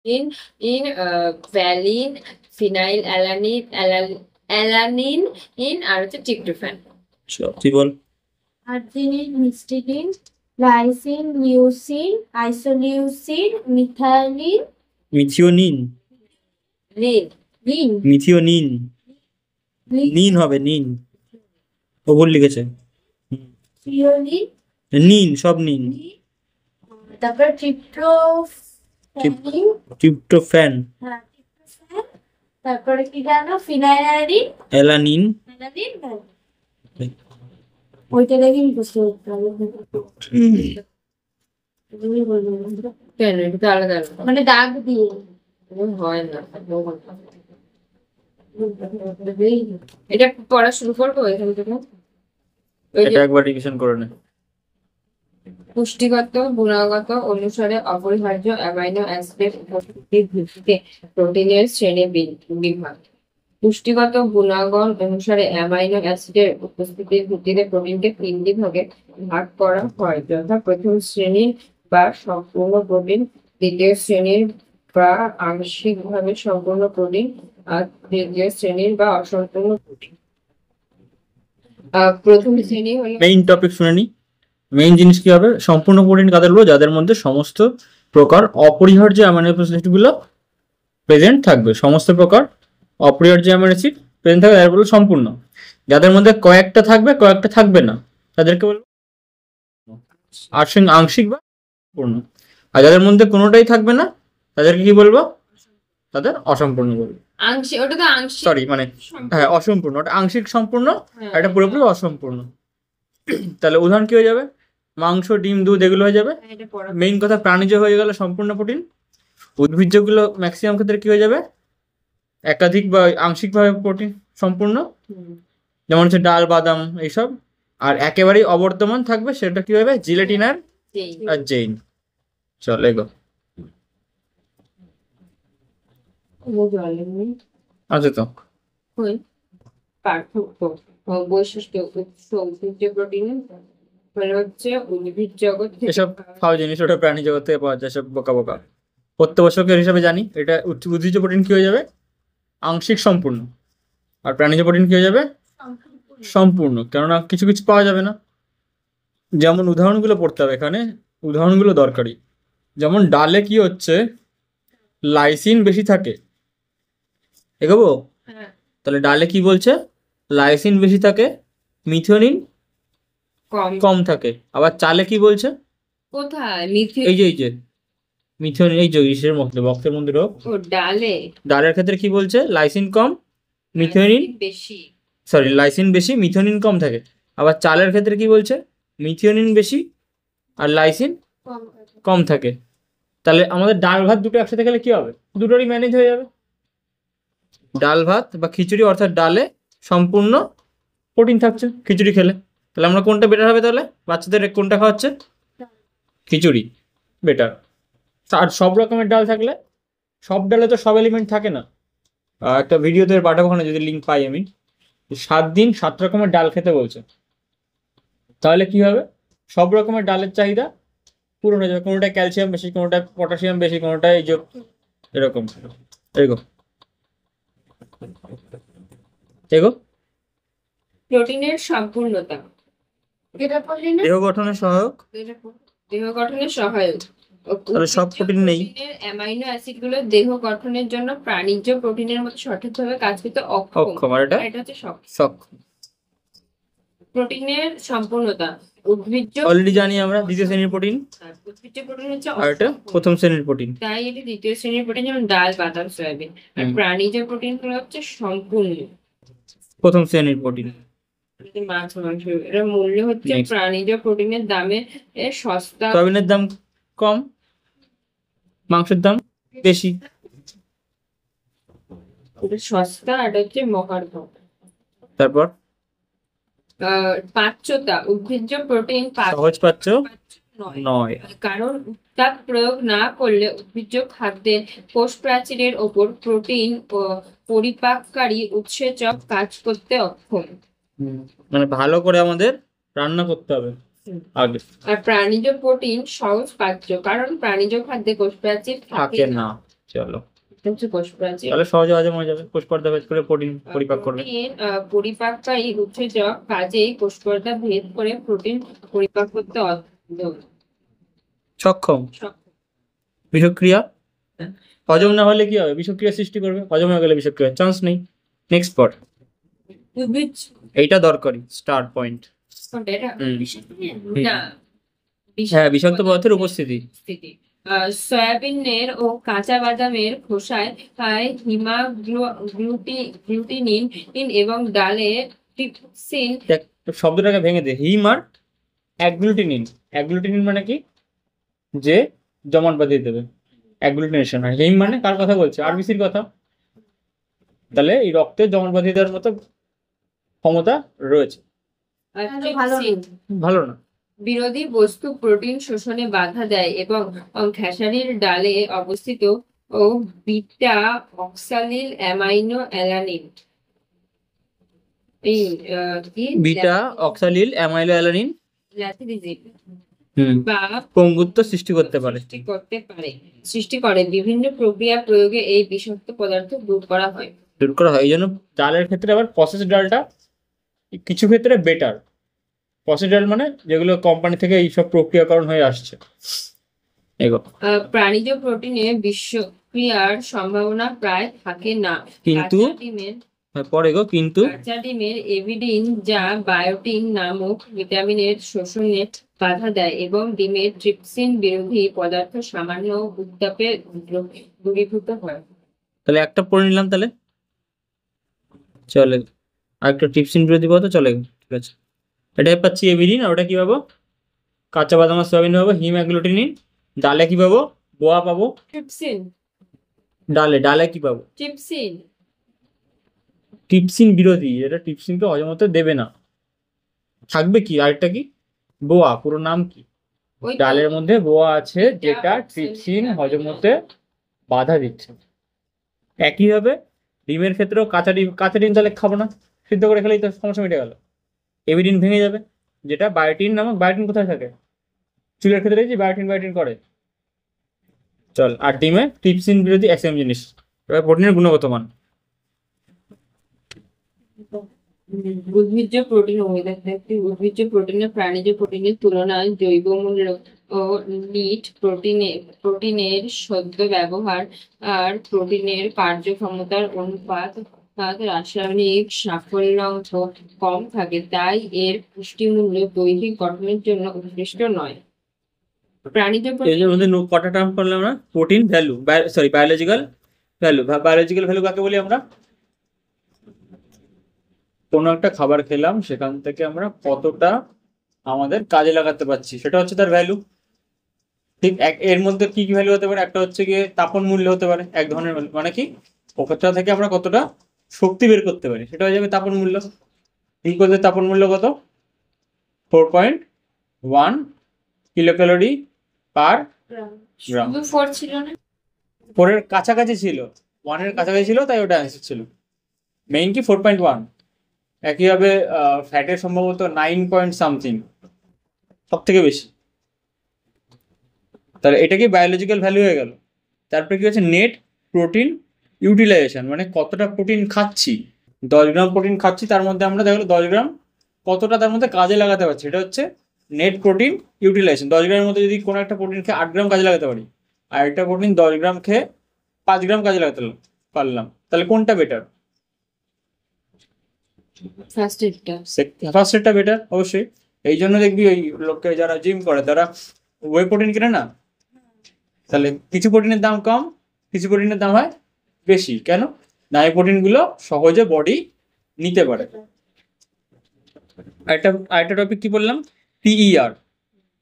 in valine, phenylalanine, alanine in আর হচ্ছে tryptophan। তুই বল। Arginine, histidine, lysine, leucine, isoleucine, methylene, methionine. লিন methionine. নিন হবে, নিন। ও ভুল লিখেছে। থ্রিওলিন, নিন, সব নিন। তারপর ট্রিপ্টোফ্যান, ট্রিপ্টোফ্যান, হ্যাঁ ট্রিপ্টোফ্যান, তারপরে কি জানো, ফিনাইলালিন, অ্যালানিন। অ্যালানিন, ওইটা দেখে মুখস্থ করতে হবে। তুমি বলবে না। কেন এটা তো আলাদা আলাদা মানে দাগ দিয়ে হয় না। এটা পড়া শুরু করবো এখান থেকে। ওই যে এটা একবার রিভিশন করে নে। পুষ্টিগত গুণগত অনুসারে অপরিহার্য অ্যামাইনো অ্যাসিডের উপস্থিতির ভিত্তিতে প্রোটিনের শ্রেণী বিভাগ। পুষ্টিগত গুণাগুণ অনুসারে অ্যামাইনো অ্যাসিডের উপস্থিতির ভিত্তিতে প্রোটিনকে 3টি ভাগে ভাগ করা হয়, যথা প্রথম শ্রেণীর বা সম্পূর্ণ প্রোটিন, দ্বিতীয় শ্রেণীর বা আংশিকভাবে সম্পূর্ণ প্রোটিন, আর তৃতীয় শ্রেণীর বা অসম্পূর্ণ প্রোটিন। প্রথম শ্রেণী হলো মেইন টপিক শুনে নি। মেইন জিনিস কি হবে? সম্পূর্ণ প্রোটিন কাদের বলবো? যাদের মধ্যে সমস্ত প্রকার অপরিহার্য অ্যামাইনো অ্যাসিড গুলো প্রেজেন্ট থাকবে। সমস্ত প্রকার অপরিহার্য অ্যামাইনো অ্যাসিড প্রেজেন্ট থাকবে তাদের বলবো সম্পূর্ণ। যাদের মধ্যে কয়েকটা থাকবে, কয়েকটা থাকবে না, তাদেরকে বলবো আংশিক বা পূর্ণ। আর যাদের মধ্যে কোনোটাই থাকবে না, তাদেরকে কি বলবো? তাদের অসম্পূর্ণ বলবো। আংশিক, ওটা তো আংশিক, সরি, মানে হ্যাঁ অসম্পূর্ণ। ওটা আংশিক সম্পূর্ণ, আর এটা পুরোপুরি অসম্পূর্ণ। তাহলে উদাহরণ কি হয়ে যাবে? মাংস, ডিম, দুধ এগুলো হয়ে যাবে। মেইন কথা প্রাণীজ হয়ে গেল সম্পূর্ণ প্রোটিন। উদ্ভিজ্জগুলো ম্যাক্সিমাম ক্ষেত্রে কি হয়ে যাবে? একাধিক বা আংশিকভাবে প্রোটিন সম্পূর্ণ, যেমন হচ্ছে ডাল, বাদাম এইসব। আর একেবারেই অবর্তমান থাকবে সেটা কি হবে? জিলেটিন আর জেইন। চল এগো। আছে তো পার্থক্য ও বৈশিষ্ট্য উৎস উদ্ভিজ্জ প্রোটিন হচ্ছে উদ্ভিদ জগৎ থেকে এসব খাওয়া জিনিস, ওটা প্রাণী জগৎ থেকে পাওয়া যায়, সব বোকা বোকা। প্রত্যবর্ষকের হিসাবে জানি এটা উদ্ভিজ্জ প্রোটিন কি হয়ে যাবে? আংশিক সম্পূর্ণ। আর প্রাণীজ প্রোটিন কি হয়ে যাবে? সম্পূর্ণ। কেননা কিছু কিছু পাওয়া যাবে না। যেমন উদাহরণগুলো পড়তে হবে এখানে, উদাহরণগুলো দরকারি। যেমন ডালে কি হচ্ছে? লাইসিন বেশি থাকে। এগোবো? তাহলে ডালে কি বলছে? লাইসিন বেশি থাকে, মিথিওনিন কম থাকে। আবার চালে কি বলছে? কোথায় এই যে মিথিওনিন, এই যে ইসের মধ্যে, বক্সের মধ্যে ঢোক। ও ডালে, ডালের ক্ষেত্রে কি বলছে? লাইসিন কম, মিথিওনিন বেশি। সরি, লাইসিন বেশি, মিথিওনিন কম থাকে। আবার চালের ক্ষেত্রে কি বলছে? মিথিওনিন বেশি আর লাইসিন কম থাকে। তাহলে আমাদের ডাল ভাত দুটো একসাথে খেলে কি হবে? দুটোরই ম্যানেজ হয়ে যাবে। ডাল ভাত বা খিচুড়ি, অর্থাৎ ডালে সম্পূর্ণ প্রোটিন থাকছে খিচুড়ি খেলে। তাহলে আমরা কোনটা বেটার হবে? তাহলে বাচ্চাদের কোনটা খাওয়াচ্ছে? খিচুড়ি বেটার। আর সব রকমের ডাল থাকলে, সব ডালে তো সব এলিমেন্ট থাকে না। একটা ভিডিওতে পাঠাবো, ওখানে যদি লিঙ্ক পাই আমি। 7 দিন 7 রকমের ডাল খেতে বলছে। তাহলে কি হবে? সব রকমের ডালের চাহিদা পূরণ হয়ে যাবে। কোনোটা ক্যালসিয়াম বেশি, কোনোটা পটাশিয়াম বেশি, কোনোটা এই যে এরকম। এগো। প্রোটিনের সম্পূর্ণতা। দেহ গঠনের সহায়ক। দেহ গঠনের সহায়ক। তাহলে সব প্রোটিন নেই। অ্যামাইনো অ্যাসিড গুলো দেহ গঠনের জন্য প্রাণীজ প্রোটিনের মতো সঠিকভাবে কাজ করতে অক্ষম। আর এটা হচ্ছে সক্ষম। প্রোটিনের সম্পূর্ণতা। উদ্ভিজ্জ অলরেডি জানি আমরা দ্বিতীয় শ্রেণীর প্রোটিন, উদ্ভিজ্জ প্রোটিন হচ্ছে আর এটা প্রথম শ্রেণীর প্রোটিন। তাই এটি দ্বিতীয় শ্রেণীর প্রোটিন, যেমন ডাল, বাদাম, সয়াবিন। আর প্রাণীজ প্রোটিন গুলো হচ্ছে সম্পূর্ণ প্রথম শ্রেণীর প্রোটিন। মাছ, মাংস। এর মূল্য হচ্ছে প্রাণীজ প্রোটিনের দামে সস্তা। সয়াবিনের দাম কম, মাংসের দাম বেশি। সস্তা, আর হচ্ছে মহার্ঘ। তারপর পাচ্যতা। উদ্ভিজ্জ প্রোটিন সহজ পাচ্য নয়, কারণ উত্তাপ প্রয়োগ না করলে উদ্ভিজ্জ খাদ্যের কোষ প্রাচীরের ওপর প্রোটিন পরিপাককারী উৎসেচক কাজ করতে অক্ষম। মানে ভালো করে আমাদের রান্না করতে হবে আগে। আর প্রাণীজ প্রোটিন সহজ পাচ্য, কারণ প্রাণীজ খাদ্যে কোষ প্রাচীর থাকে না। চলো, এটা হচ্ছে কোষপ্রাচীর। তাহলে সহজে হজম হয়ে যাবে, কোষ পর্দা ভেদ করে প্রোটিন পরিপাক করবে। প্রোটিন পরিপাককারী উৎসেচক, কাজেই কোষ পর্দা ভেদ করে প্রোটিন পরিপাক করতে সক্ষম। সক্ষম। বিষক্রিয়া, হজম না হলে কি হবে? বিষক্রিয়া সৃষ্টি করবে, হজম হয়ে গেলে বিষক্রিয়ার চান্স নেই। নেক্সট পট, উদ্ভিজ এইটা দরকারি স্টার পয়েন্ট। কোনটা এটা? হুম। না, হ্যাঁ, বিষাক্ত পদার্থের উপস্থিতি। সয়াবিনের ও কাঁচা বাদামের খোসায় হিমাগ্লুটিনিন এবং ডালে ট্রিপসিন। দেখ, শব্দটাকে ভেঙে দে। হিম আর অ্যাগ্লুটিনিন। অ্যাগ্লুটিনিন মানে কি? যে জমাট বাঁধিয়ে দেবে, অ্যাগ্লুটিনেশন। আর হিম মানে কার কথা বলছে? আরবিসির কথা। তাহলে এই রক্তে জমাট বাঁধিয়ে দেওয়ার মতো ক্ষমতা রয়েছে। ভালো না। বিরোধী বস্তু প্রোটিন শোষণে বাধা দেয় এবং খেসারির ডালে অবস্থিত ও বিটা অক্সালিল অ্যামাইনো অ্যালানিন এই বিটা অক্সালিল অ্যামাইনো অ্যালানিন ল্যাথিরিজিন বা পঙ্গুত্ব সৃষ্টি করতে পারে। সৃষ্টি করে। বিভিন্ন প্রক্রিয়া প্রয়োগে এই বিষাক্ত পদার্থ দূর করা হয়। এই জন্য ডালের ক্ষেত্রে আবার প্রসেস ডালটা কিছু ক্ষেত্রে বেটার। প্রসেস ডাল মানে যেগুলো কোম্পানি থেকে এইসব প্রক্রিয়াকরণ হয়ে আসছে। প্রাণীজ প্রোটিনে বিষক্রিয়ার সম্ভাবনা প্রায় থাকে না, কিন্তু কাঁচা ডিমের এভিডিন যা বায়োটিন নামক ভিটামিনের শোষণে বাধা দেয় এবং ডিমের ট্রিপসিন বিরোধী পদার্থ সামান্য উত্তাপে দূরীভূত হয়। তাহলে একটা পড়ে নিলাম, তাহলে চলে আরেকটা ট্রিপসিন বিরোধী পদার্থ চলে। ঠিক আছে, এটা পাচ্ছি এভিডিন, আর ওটা কি পাবো? কাঁচা বাদাম আর সয়াবিন পাবো হিমঅ্যাগ্লুটিনিন। ডালে কি পাবো? বোয়া পাবো। ট্রিপসিন। ডালে কি পাবো? ট্রিপসিন। ট্রিপসিন বিরোধী, এটা ট্রিপসিনকে হজম হতে দেবে না। থাকবে কি? আরেকটা কি? বোয়া। পুরো নাম কি? ডালের মধ্যে বোয়া আছে যেটা ট্রিপসিন হজম হতে বাধা দিচ্ছে। একইভাবে ডিমের ক্ষেত্রেও কাঁচা ডিম তাহলে খাবো না, সিদ্ধ করে খেলেই তো সমস্যা মিটে গেল। এভিডিন ভেঙে যাবে, যেটা বায়োটিন নামক। বায়োটিন কোথায় থাকে? চুলের ক্ষেত্রে যে বায়োটিন করে। চল, আর ডিমে ট্রিপসিন বিরোধী সেম জিনিস। এবার প্রোটিনের গুণগত মান। উদ্ভিজ্জ প্রোটিন উদ্ভিজ্জ প্রোটিনে প্রাণীজ প্রোটিনের তুলনায় জৈব মূল্য ও নিট প্রোটিনের সদ্য ব্যবহার আর প্রোটিনের কার্যক্ষমতার অনুপাত রাসায়নিক সাফল্যাংশ কম থাকে, তাই এর পুষ্টিমূল্য দৈহিক গঠনের জন্য উৎকৃষ্ট নয়। প্রাণীজ এর মধ্যে কটা টার্ম করলাম আমরা? Protein value, biological value. Biological value কাকে বলি আমরা? কোনো একটা খাবার খেলাম, সেখান থেকে আমরা কতটা আমাদের কাজে লাগাতে পারছি, সেটা হচ্ছে তার ভ্যালু। ঠিক এর মধ্যে কি কি ভ্যালু হতে পারে? একটা হচ্ছে গিয়ে তাপন মূল্য হতে পারে, এক ধরনের ভ্যালু। মানে কি? ওখানটা থেকে আমরা কতটা শক্তি বের করতে পারি, সেটা হয়ে যাবে তাপন মূল্য। ঠিক করতে তাপন মূল্য কত? 4.1 কিলোক্যালোরি পার গ্রাম। 4 ছিল না? 4 এর কাছাকাছি ছিল, 1 এর কাছাকাছি ছিল, তাই ওটা অ্যান্সার ছিল। মেইন কি 4.1। একইভাবে ফ্যাটের সম্ভবত 9 পয়েন্ট সামথিং, সব থেকে বেশি। তাহলে এটা কি বায়োলজিক্যাল ভ্যালু হয়ে গেল। তারপরে কি হচ্ছে? নেট প্রোটিন ইউটিলাইজেশন, মানে কতটা প্রোটিন খাচ্ছি। 10 গ্রাম প্রোটিন খাচ্ছি, তার মধ্যে আমরা দেখলো 10 গ্রাম কতটা তার মধ্যে কাজে লাগাতে পারছি, এটা হচ্ছে নেট প্রোটিন ইউটিলাইজেশন। 10 গ্রামের মধ্যে যদি কোনো একটা প্রোটিন খেয়ে 8 গ্রাম কাজে লাগাতে পারি, আর একটা প্রোটিন 10 গ্রাম খেয়ে 5 গ্রাম কাজে লাগাতে পারলাম, তাহলে কোনটা বেটার? ফার্স্ট এডটা বেটার অবশ্যই। এই জন্য দেখবি ওই লোককে যারা জিম করে তারা ওয়ে প্রোটিন কিনে না, তাহলে কিছু প্রোটিনের দাম কম, কিছু প্রোটিনের দাম হয় বেশি। কেন? না, এই প্রোটিনগুলো সহজে বডি নিতে পারে। আরেকটা টপিক কি বললাম? PER,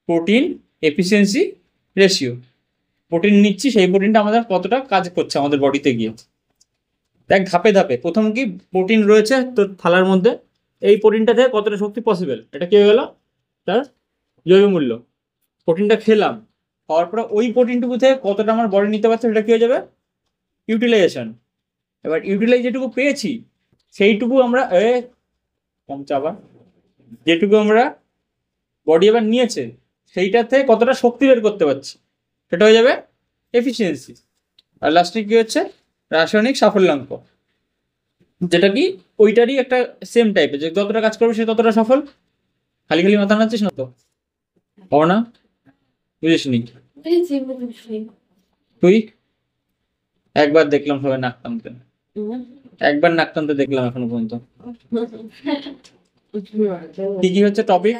protein efficiency ratio. Protein নিচ্ছি, সেই প্রোটিনটা আমাদের কতটা কাজ করছে আমাদের বডিতে গিয়ে। দেখ ধাপে ধাপে, প্রথম কি প্রোটিন রয়েছে তোর থালার মধ্যে, এই প্রোটিনটা থেকে কতটা শক্তি পসিবল, এটা কি হয়ে গেল? তার জৈব মূল্য। প্রোটিনটা খেলাম, খাওয়ার পরে ওই প্রোটিনটুকু থেকে কতটা আমার বডি নিতে পারছে, সেটা কি হয়ে যাবে? ইউটিলাইজেশন। এবার ইউটিলাইজ যেটুকু পেয়েছি, সেইটুকু আমরা কম চাবা, যেটুকু আমরা বডি এবার নিয়েছে সেইটার থেকে কতটা শক্তি বের করতে পারছি, সেটা হয়ে যাবে এফিসিয়েন্সি। আর লাস্টে কি হচ্ছে রাসায়নিক সাফল্যাঙ্ক, যেটা কি ওইটারই একটা সেম টাইপের, যে যতটা কাজ করবে সে ততটা সফল। খালি খালি মাথা নাচ্ছিস না তো, হবে না, বুঝিসনি তুই? একবার দেখলাম সবাই নাক টানতে, একবার নাক টানতে দেখলাম এখনো পর্যন্ত। কি কি হচ্ছে টপিক?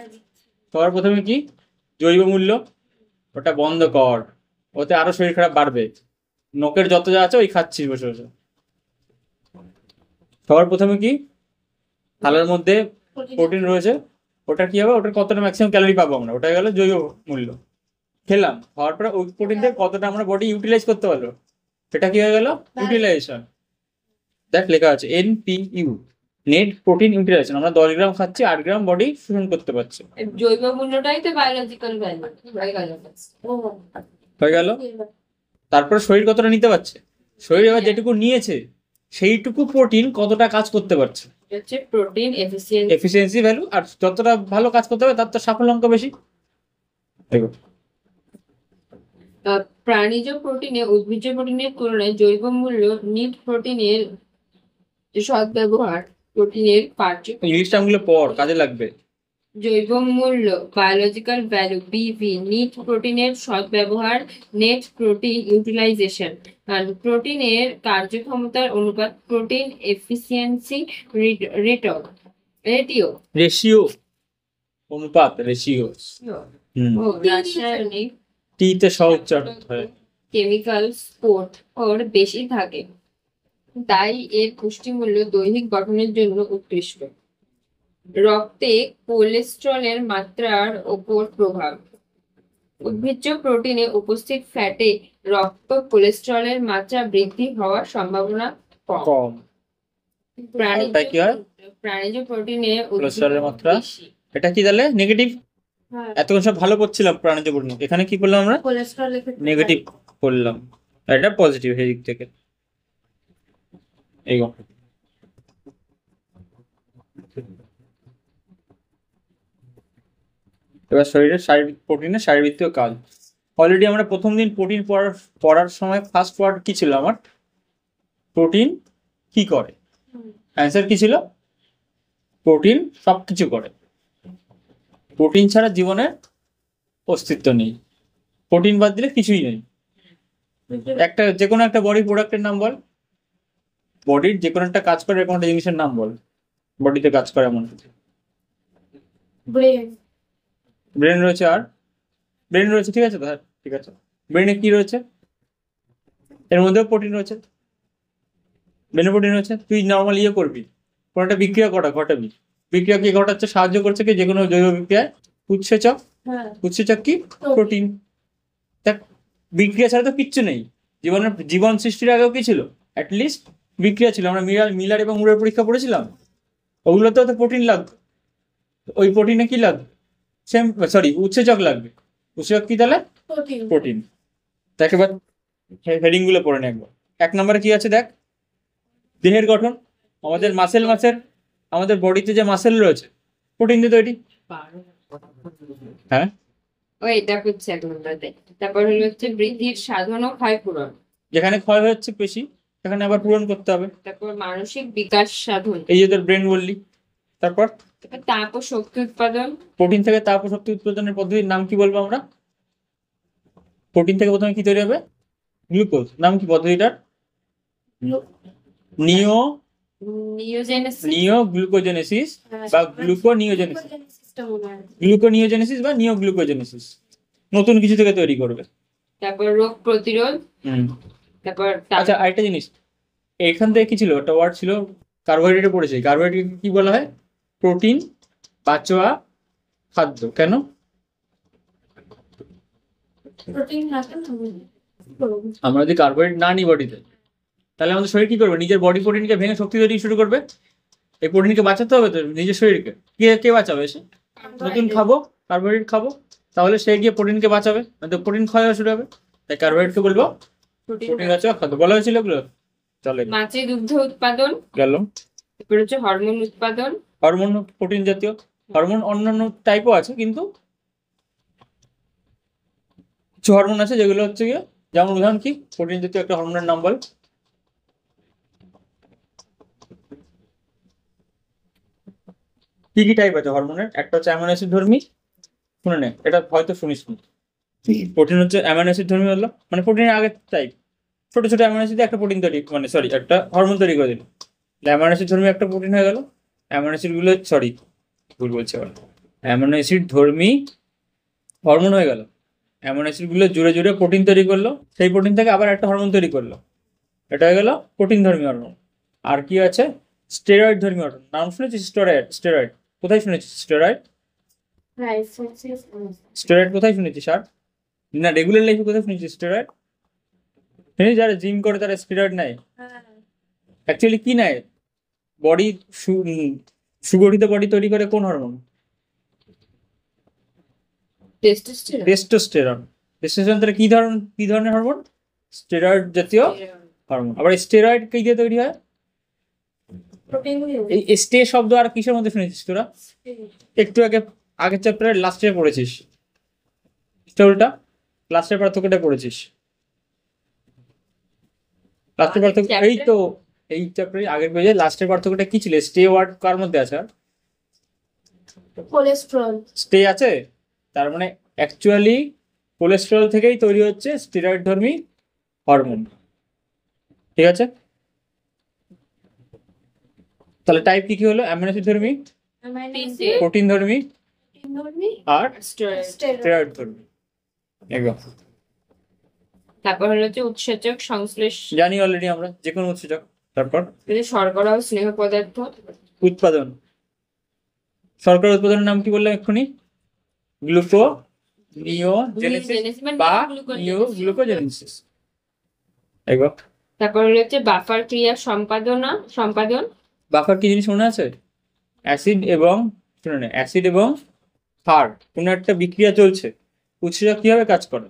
সবার প্রথমে কি জৈব মূল্য, ওটা বন্ধ কর, ওতে আরো শরীর খারাপ বাড়বে। নখের যত যা আছে ওই খাচ্ছিস বসে বসে। সবার প্রথমে কি থালার মধ্যে প্রোটিন রয়েছে, ওটা কি হবে, ওটার কতটা ম্যাক্সিমাম ক্যালোরি পাবো আমরা, ওটা গেল জৈব মূল্য। খেলাম, খাওয়ার পরে ওই প্রোটিন থেকে কতটা আমরা বডি ইউটিলাইজ করতে পারলো, সেটা কি হয়ে গেল ইউটিলাইজেশন। দেখ লেখা আছে NPU, নেট প্রোটিন ইউটিলাইজেশন। আমরা 10 গ্রাম খাচ্ছি, 8 গ্রাম বডি শোষণ করতে পারছে। জৈব মূল্যটাই তো বায়োলজিক্যাল ভ্যালু হয়ে গেল। তারপরে শরীর কতটা নিতে পারছে, শরীর এবার যেটুকু নিয়েছে সেইটুকু প্রোটিন কতটা কাজ করতে পারছে, হচ্ছে প্রোটিন এফিসিয়েন্সি ভ্যালু। আর যতটা ভালো কাজ করতে হবে তার তো সাফল্যাঙ্ক বেশি। দেখো প্রাণীজ প্রোটিনে উদ্ভিজ্জ প্রোটিনের তুলনায় জৈব মূল্য নিট প্রোটিনের সদ্ব্যবহার প্রোটিনের কার্য। ইংলিশ টার্মগুলো পড়, কাজে লাগবে। জৈব মূল্য বায়োলজিক্যাল ভ্যালু BV, নিট প্রোটিনের সদ্ব্যবহার নেট প্রোটিন ইউটিলাইজেশন, প্রোটিনের কার্যক্ষমতার অনুপাত প্রোটিন এফিসিয়েন্সি রেটিও রেশিও, অনুপাত, রেশিও। ও রাসায়নিক টি তে স উচ্চারণ হয়। কেমিক্যাল স্পোর্ট ওর বেশি থাকে, তাই এর পুষ্টিমূল্য দৈহিক গঠনের জন্য উৎকৃষ্ট। রক্তে কোলেস্টেরলের মাত্রার ওপর প্রভাব, উদ্ভিজ্জ প্রোটিনে উপস্থিত ফ্যাটে রক্ত কোলেস্টেরলের মাত্রা বৃদ্ধি হওয়ার সম্ভাবনা কম। কম। প্রাণীজ তাই কি হয়? প্রাণীজ প্রোটিনে কোলেস্টেরলের মাত্রা বেশি। এটা কি তাহলে নেগেটিভ? হ্যাঁ এতক্ষণ সব ভালো করছিলাম প্রাণীজ প্রোটিন, এখানে কি করলাম আমরা, কোলেস্ট্রল নেগেটিভ করলাম। এটা পজিটিভ সেদিক থেকে। এই এবার শরীরের শারীরিক প্রোটিনের শারীরবৃত্তীয় কাজ। অলরেডি আমরা প্রথম দিন প্রোটিন পড়ার সময় ফার্স্ট ওয়ার্ড কি ছিল আমার, প্রোটিন কি করে? অ্যান্সার কি ছিল? প্রোটিন সবকিছু করে। প্রোটিন ছাড়া জীবনের অস্তিত্ব নেই, প্রোটিন বাদ দিলে কিছুই নেই। একটা যে কোনো একটা বডি প্রোডাক্টের নাম বল, বডির যে কোনো একটা কাজ করে এরকম একটা জিনিসের নাম বল, বডিতে কাজ করে এমন। ব্রেন ব্রেন রয়েছে, আর ব্রেন রয়েছে, ঠিক আছে স্যার, ঠিক আছে। ব্রেনে কি রয়েছে? এর মধ্যেও প্রোটিন রয়েছে, ব্রেনে প্রোটিন রয়েছে। তুই নর্মাল ইয়ে করবি, কোনো একটা বিক্রিয়া ঘটাবি, বিক্রিয়া কি ঘটাচ্ছে, সাহায্য করছে কি যে কোনো জৈব বিক্রিয়ায়? উৎসেচক। হ্যাঁ উৎসেচক কি? প্রোটিন। দেখ বিক্রিয়া ছাড়া তো কিচ্ছু নেই। জীবন সৃষ্টির আগেও কি ছিল? অ্যাটলিস্ট বিক্রিয়া ছিল। আমরা মিলার এবং মুরের পরীক্ষা পড়েছিলাম, ওগুলোতেও তো প্রোটিন লাগবে। ওই প্রোটিনে কি লাগবে? সেম, সরি, উৎসেচক লাগবে। উৎসেচক কি তাহলে? Protein protein. দেখ এবার হেডিং গুলো পড়ে নে একবার। 1 নম্বরে কি আছে দেখ, দেহের গঠন। আমাদের আমাদের বডিতে যে মাসেল রয়েছে প্রোটিন দিয়ে তৈরি। হ্যাঁ ও এটা হচ্ছে 1 নম্বরে। তারপর হলো হচ্ছে বৃদ্ধির সাধন ও ক্ষয়পূরণ, যেখানে ক্ষয় হচ্ছে বেশি সেখানে আবার পূরণ করতে হবে। তারপর মানসিক বিকাশ সাধন, এই যে তোর ব্রেন বললি। তারপর তারপর তাপ ও শক্তি উৎপাদন। প্রোটিন থেকে তাপ ও শক্তি উৎপাদনের পদ্ধতির নাম কি বলবো আমরা? প্রোটিন থেকে প্রথমে কি তৈরি হবে? গ্লুকোজ। নাম কি পদ্ধতিটার? নিওগ্লুকোজেনেসিস বা গ্লুকোনিওজেনেসিস বা নিওগ্লুকোজেনেসিস। নতুন কিছু থেকে তৈরি করবে। তারপর রোগ প্রতিরোধ। তারপর আচ্ছা আরেকটা জিনিস, এখান থেকে কি ছিল, একটা ওয়ার্ড ছিল কার্বোহাইড্রেটে পড়েছে। কার্বোহাইড্রেট কি বলা হয়? প্রোটিন পাচোয়া খাদ্য। কেন? প্রোটিন আমরা যদি কার্বোহাইড্রেট না নিই বডিতে, তাহলে আমাদের শরীর কি করবে? নিজের বডি প্রোটিনকে ভেঙে শক্তি তৈরি শুরু করবে। এই প্রোটিনকে বাঁচাতে হবে তো নিজের শরীরকে। কে বাঁচাবে? এসে নতুন খাবো, কার্বোহাইড্রেট খাবো, তাহলে সে গিয়ে প্রোটিনকে বাঁচাবে, তো প্রোটিন ক্ষয় হওয়া শুরু হবে। তাই কার্বোহাইড্রেটকে বলবো প্রোটিন আছে খাদ্য। বলা হয়েছিল এগুলো, চলে মাছে দুগ্ধ উৎপাদন গেল। তারপর হচ্ছে হরমোন উৎপাদন। হরমোন প্রোটিন জাতীয়, হরমোন অন্যান্য টাইপও আছে, কিন্তু কিছু হরমোন আছে যেগুলো হচ্ছে গিয়ে যেমন উদাহরণ কি, প্রোটিন জাতীয় একটা হরমোনের নাম বল। কি কি টাইপ আছে হরমোনের? একটা হচ্ছে অ্যামিনো অ্যাসিড ধর্মী, শুনে নে, এটা হয়তো শুনিস নি। প্রোটিন হচ্ছে অ্যামিনো অ্যাসিড ধর্মী হলো, মানে প্রোটিনের আগের টাইপ, ছোট ছোট অ্যামিনো অ্যাসিড একটা প্রোটিন তৈরি, মানে সরি একটা হরমোন তৈরি করে দিল, অ্যামিনো অ্যাসিড ধর্মী একটা প্রোটিন হয়ে গেল। অ্যামিনো অ্যাসিড গুলো, সরি ভুল বলছি আবার, অ্যামিনো অ্যাসিড ধর্মী হরমোন হয়ে গেল। অ্যামিনো অ্যাসিড গুলো জুড়ে জুড়ে প্রোটিন তৈরি করলো, সেই প্রোটিন থেকে আবার একটা হরমোন তৈরি করলো, এটা হয়ে গেল প্রোটিন ধর্মী হরমোন। আর কি আছে? স্টেরয়েড ধর্মী হরমোন, নাম শুনেছিস? স্টেরয়েড, স্টেরয়েড কোথায় শুনেছিস? স্টেরয়েড, স্টেরয়েড কোথায় শুনেছিস? আর না রেগুলার লাইফে কোথায় শুনেছিস স্টেরয়েড? শুনেছিস যারা জিম করে তারা স্টেরয়েড নেয়? অ্যাকচুয়ালি কি নেয়? বডি সুগঠিত বডি তৈরি করে কোন হরমোন? টেস্টোস্টেরন। টেস্টোস্টেরন। টেস্টোস্টেরন তাহলে কি ধরনের হরমোন? স্টেরয়েড জাতীয় হরমোন। আবার স্টেরয়েড কি দিয়ে তৈরি হয়? এই স্টে শব্দ আর কিসের মধ্যে শুনেছিস তোরা? একটু আগে আগের চ্যাপ্টারের লাস্টে পড়েছিস, স্টোরিটা লাস্টের পার্থক্যটা পড়েছিস। লাস্টের পার্থক্য এই তো, এই চ্যাপ্টারে আগের পেজে লাস্টের পার্থক্যটা কি ছিল? স্টে ওয়ার্ড কার মধ্যে আছে? কোলেস্টেরল। স্টে আছে, তার মানে অ্যাকচুয়ালি কোলেস্টেরল থেকেই তৈরি হচ্ছে স্টেরয়েড ধর্মী হরমোন। ঠিক আছে, তাহলে টাইপ কি কি হলো? অ্যামিনো অ্যাসিড ধর্মী, প্রোটিন ধর্মী আর স্টেরয়েড ধর্মী। একদম। তারপর হলো হচ্ছে উৎসেচক সংশ্লেষ, জানি অলরেডি আমরা, যে কোনো উৎসেচক। তারপর শর্করা ও স্নেহ পদার্থ উৎপাদন, শর্করা উৎপাদনের নাম কি বললাম এক্ষুনি? গ্লুকোনিওজেনেসিস বা গ্লুকোজেনেসিস। একবার। তারপর হলো হচ্ছে বাফার ক্রিয়া সম্পাদন। বাফার কি জিনিস মনে আছে? অ্যাসিড এবং, শুনে নে, অ্যাসিড এবং ক্ষার কোনো একটা বিক্রিয়া চলছে, উৎসেচক কিভাবে কাজ করে?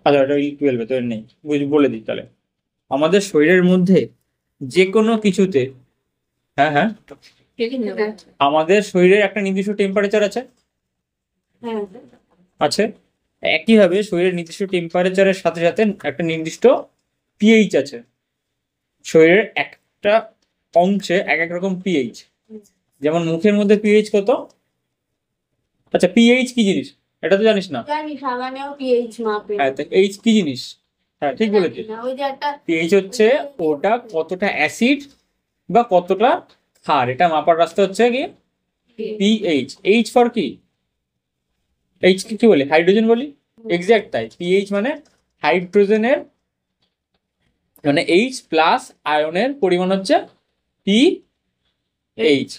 আচ্ছা এটা E12 তো নেই, বলে দিই তাহলে। আমাদের শরীরের মধ্যে যে কোনো কিছুতে, হ্যাঁ হ্যাঁ, আমাদের শরীরের একটা নির্দিষ্ট টেম্পারেচার আছে, আছে। একইভাবে শরীরের নির্দিষ্ট টেম্পারেচারের সাথে সাথে একটা নির্দিষ্ট পিএইচ আছে। শরীরের একটা অংশে এক এক রকম পিএইচ, যেমন মুখের মধ্যে পিএইচ কত? আচ্ছা পিএইচ কি জিনিস এটা তো জানিস না? হ্যাঁ, এইচ কি জিনিস? হ্যাঁ ঠিক বলেছিস, পিএইচ হচ্ছে ওটা কতটা অ্যাসিড বা কতটা ক্ষার, এটা মাপার রাস্তা হচ্ছে কি পিএইচ। এইচ ফর কি? এইচ কি বলি? হাইড্রোজেন বলি। এক্স্যাক্ট তাই, পিএইচ মানে হাইড্রোজেনের, মানে এইচ প্লাস আয়নের পরিমাণ হচ্ছে পিএইচ।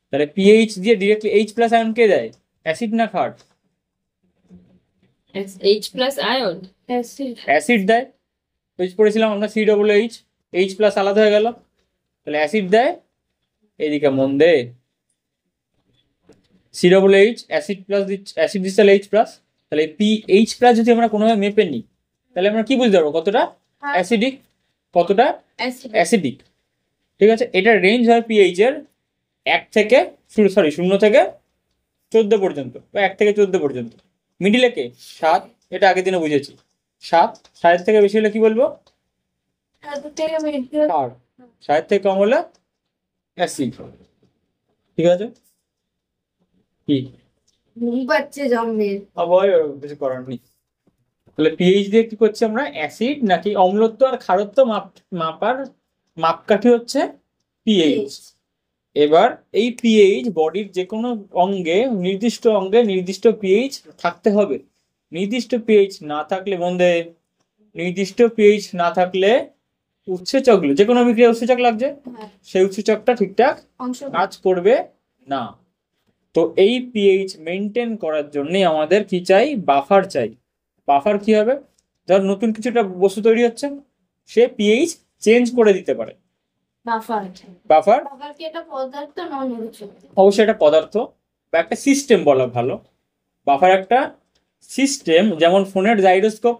তাহলে পিএইচ দিয়ে ডিরেক্টলি এইচ প্লাস আয়ন কে দেয়? অ্যাসিড না ক্ষার? এইচ প্লাস আয়ন অ্যাসিড দেয়। এইচ পড়েছিলাম আমরা, COOH, এইচ প্লাস আলাদা হয়ে গেল, তাহলে অ্যাসিড দেয়। এদিকে মন দে, COOH অ্যাসিড প্লাস অ্যাসিড দিচ্ছে তাহলে এইচ প্লাস, তাহলে পিএইচ প্লাস যদি আমরা কোনোভাবে মেপে নিই তাহলে আমরা কি বুঝতে পারবো কতটা অ্যাসিডিক কতটা অ্যাসিডিক। ঠিক আছে, এটার রেঞ্জ হয় পিএইচ এর 1 থেকে 0 থেকে 14 পর্যন্ত, বা 1 থেকে 14 পর্যন্ত। মিডিলে কে? 7, এটা আগের দিনে বুঝেছি। 7 থেকে বেশি হলে কি বলবো? 7 থেকে কম হলে অ্যাসিড। ঠিক আছে, কি কিছু করার নেই। তাহলে পিএইচ দিয়ে কি করছি আমরা? অ্যাসিড নাকি অম্লত্ব আর ক্ষারত্ব মাপার মাপকাঠি হচ্ছে পিএইচ। এবার এই পিএইচ বডির যে কোনো অঙ্গে, নির্দিষ্ট অঙ্গে নির্দিষ্ট পিএইচ থাকতে হবে। নির্দিষ্ট পিএইচ না থাকলে বন্ধে, নির্দিষ্ট পিএইচ না থাকলে উৎসেচকগুলো, যে কোনো বিক্রিয়া উৎসেচক লাগছে, সেই উৎসেচকটা ঠিকঠাক কাজ করবে না। তো এই পিএইচ মেনটেন করার জন্য আমাদের কি চাই? বাফার চাই। বাফার কি হবে? ধর নতুন কিছুটা বস্তু তৈরি হচ্ছে, সে পিএইচ চেঞ্জ করে দিতে পারে। বাফার অবশ্যই একটা পদার্থ বা একটা সিস্টেম বলা ভালো। বাফার একটা সিস্টেম, যেমন ফোনের জাইরোস্কোপ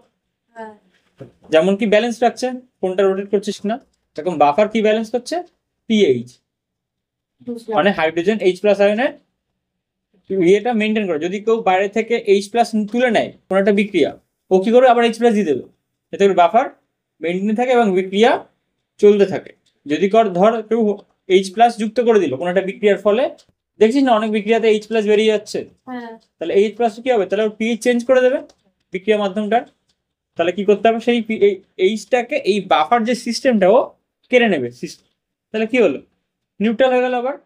যেমন কি ব্যালেন্স রাখছে, ফোনটা রোটেট করছিস না, তখন বাফার কি ব্যালেন্স করছে? পিএইচ, মানে হাইড্রোজেন এইচ প্লাস আয়নের ইয়েটা মেনটেন করে। যদি কেউ বাইরে থেকে এইচ প্লাস তুলে নেয় কোনো একটা বিক্রিয়া, ও কি করবে, আবার H+ দিয়ে দেবে, এতে করে বাফার মেনটেন থাকে এবং বিক্রিয়া চলতে থাকে। যদি ধর কেউ H+ যুক্ত করে দিল কোনো একটা বিক্রিয়ার ফলে, দেখছিস না অনেক বিক্রিয়াতে H+ বেরিয়ে যাচ্ছে, হ্যাঁ তাহলে H+ কি হবে, তাহলে পিএইচ চেঞ্জ করে দেবে বিক্রিয়া মাধ্যমটার। তাহলে কি করতে হবে, সেই এইচটাকে, এই বাফার যে সিস্টেমটা ও কেড়ে নেবে সিস্টেম, তাহলে কি হলো, নিউট্রাল হয়ে গেল আবার,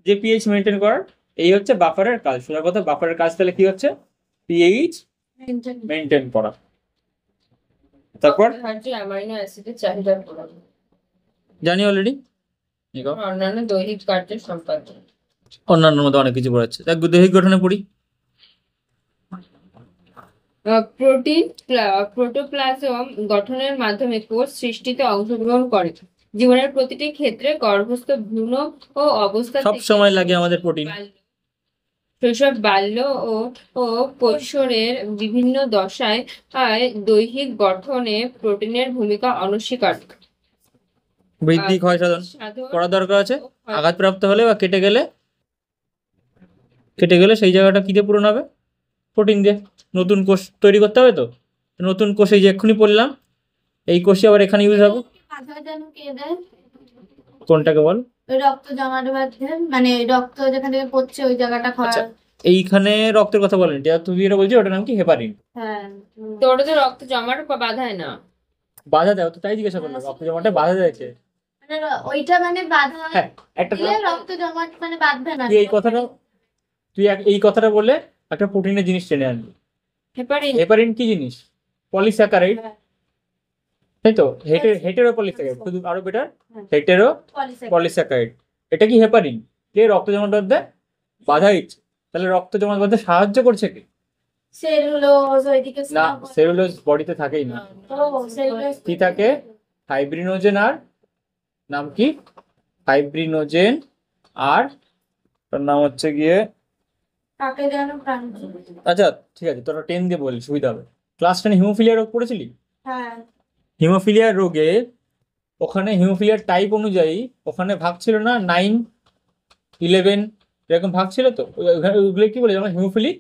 যে পিএইচ মেনটেন করার। এই হচ্ছে বাফারের কাজ। সোজা কথা, বাফারের কাজ তাহলে কি হচ্ছে, পিএইচ মেনটেন করা। তারপর অপরিহার্য অ্যামাইনো অ্যাসিডের চাহিদা পূরণ, জানি অলরেডি, অন্যান্য দৈহিক কার্যের সম্পাদন। অন্যান্য মধ্যে অনেক কিছু পড়াচ্ছে, দেখ দৈহিক গঠনে পড়ি। প্রোটিন প্রোটোপ্লাজম গঠনের মাধ্যমে কোষ সৃষ্টিতে অংশগ্রহণ করে। জীবনের প্রতিটি ক্ষেত্রে গর্ভস্থ ভ্রূণ ও অবস্থা সব থেকে সময় লাগে আমাদের প্রোটিন। শৈশব, বাল্য ও কৈশোরের বিভিন্ন দশায় দৈহিক গঠনে প্রোটিনের ভূমিকা অনস্বীকার্য। বৃদ্ধি, ক্ষয় সাধন করা দরকার আছে। আঘাতপ্রাপ্ত হলে বা কেটে গেলে সেই জায়গাটা কি দিয়ে পূরণ হবে, প্রোটিন দিয়ে। নতুন কোষ তৈরি করতে হবে, তো নতুন কোষ এই যে এক্ষুনি পড়লাম, এই কোষই আবার এখানে ইউজ হবে। বাধা যেন কে দেয়? কোনটাকে বল? ওই রক্ত জমাট বাঁধে, মানে রক্ত যেখান থেকে পড়ছে ওই জায়গাটা আচ্ছা, খাওয়া। এইখানে রক্তের কথা বলেন, তুই যেটা বলছিস ওটার নাম কি, হেপারিন। হ্যাঁ তো ওটা তো রক্ত জমাট বাধায় না। বাধা দেয়, তো তাই জিজ্ঞাসা করলাম, রক্ত জমাটে বাধা দেয়ছে। মানে ওইটা মানে বাধা হ্যাঁ, একটা দিলে রক্ত জমাট মানে বাঁধবে না। তুই এই কথাটা বলে একটা প্রোটিনের জিনিস টেনে আনবি। হেপারিন হেপারিন কি জিনিস, পলিস্যাকারাইড, হ্যাঁ। তাই তো। হেটেরো পলিস্যাকারাইড, শুধু আরো বেটার, হেটেরো পলিস্যাকারাইড। এটা কি হেপারিন, কে রক্ত জমাট বাঁধতে বাধা দিচ্ছে। তাহলে রক্ত জমাট বাঁধতে সাহায্য করছে কি, সেলুলোজ ওইদিকে না, সেলুলোজ বডিতে থাকেই না। সেলুলোজ কি থাকে, ফাইব্রিনোজেন, আর নাম কি, ফাইব্রিনোজেন, আর তার নাম হচ্ছে গিয়ে, কাকে যেন প্রাণ। আচ্ছা ঠিক আছে, তোরা 10 দিয়ে বলি সুবিধা হবে। ক্লাস 10 হিমোফিলিয়া রোগ পড়েছিলি? হ্যাঁ হিমোফিলিয়া রোগে ওখানে হিমোফিলিয়ার টাইপ অনুযায়ী ওখানে ভাগ ছিল না, 9, 11 এরকম ভাগ ছিল, তো ওগুলো কি বলি আমরা, হিমোফিলিক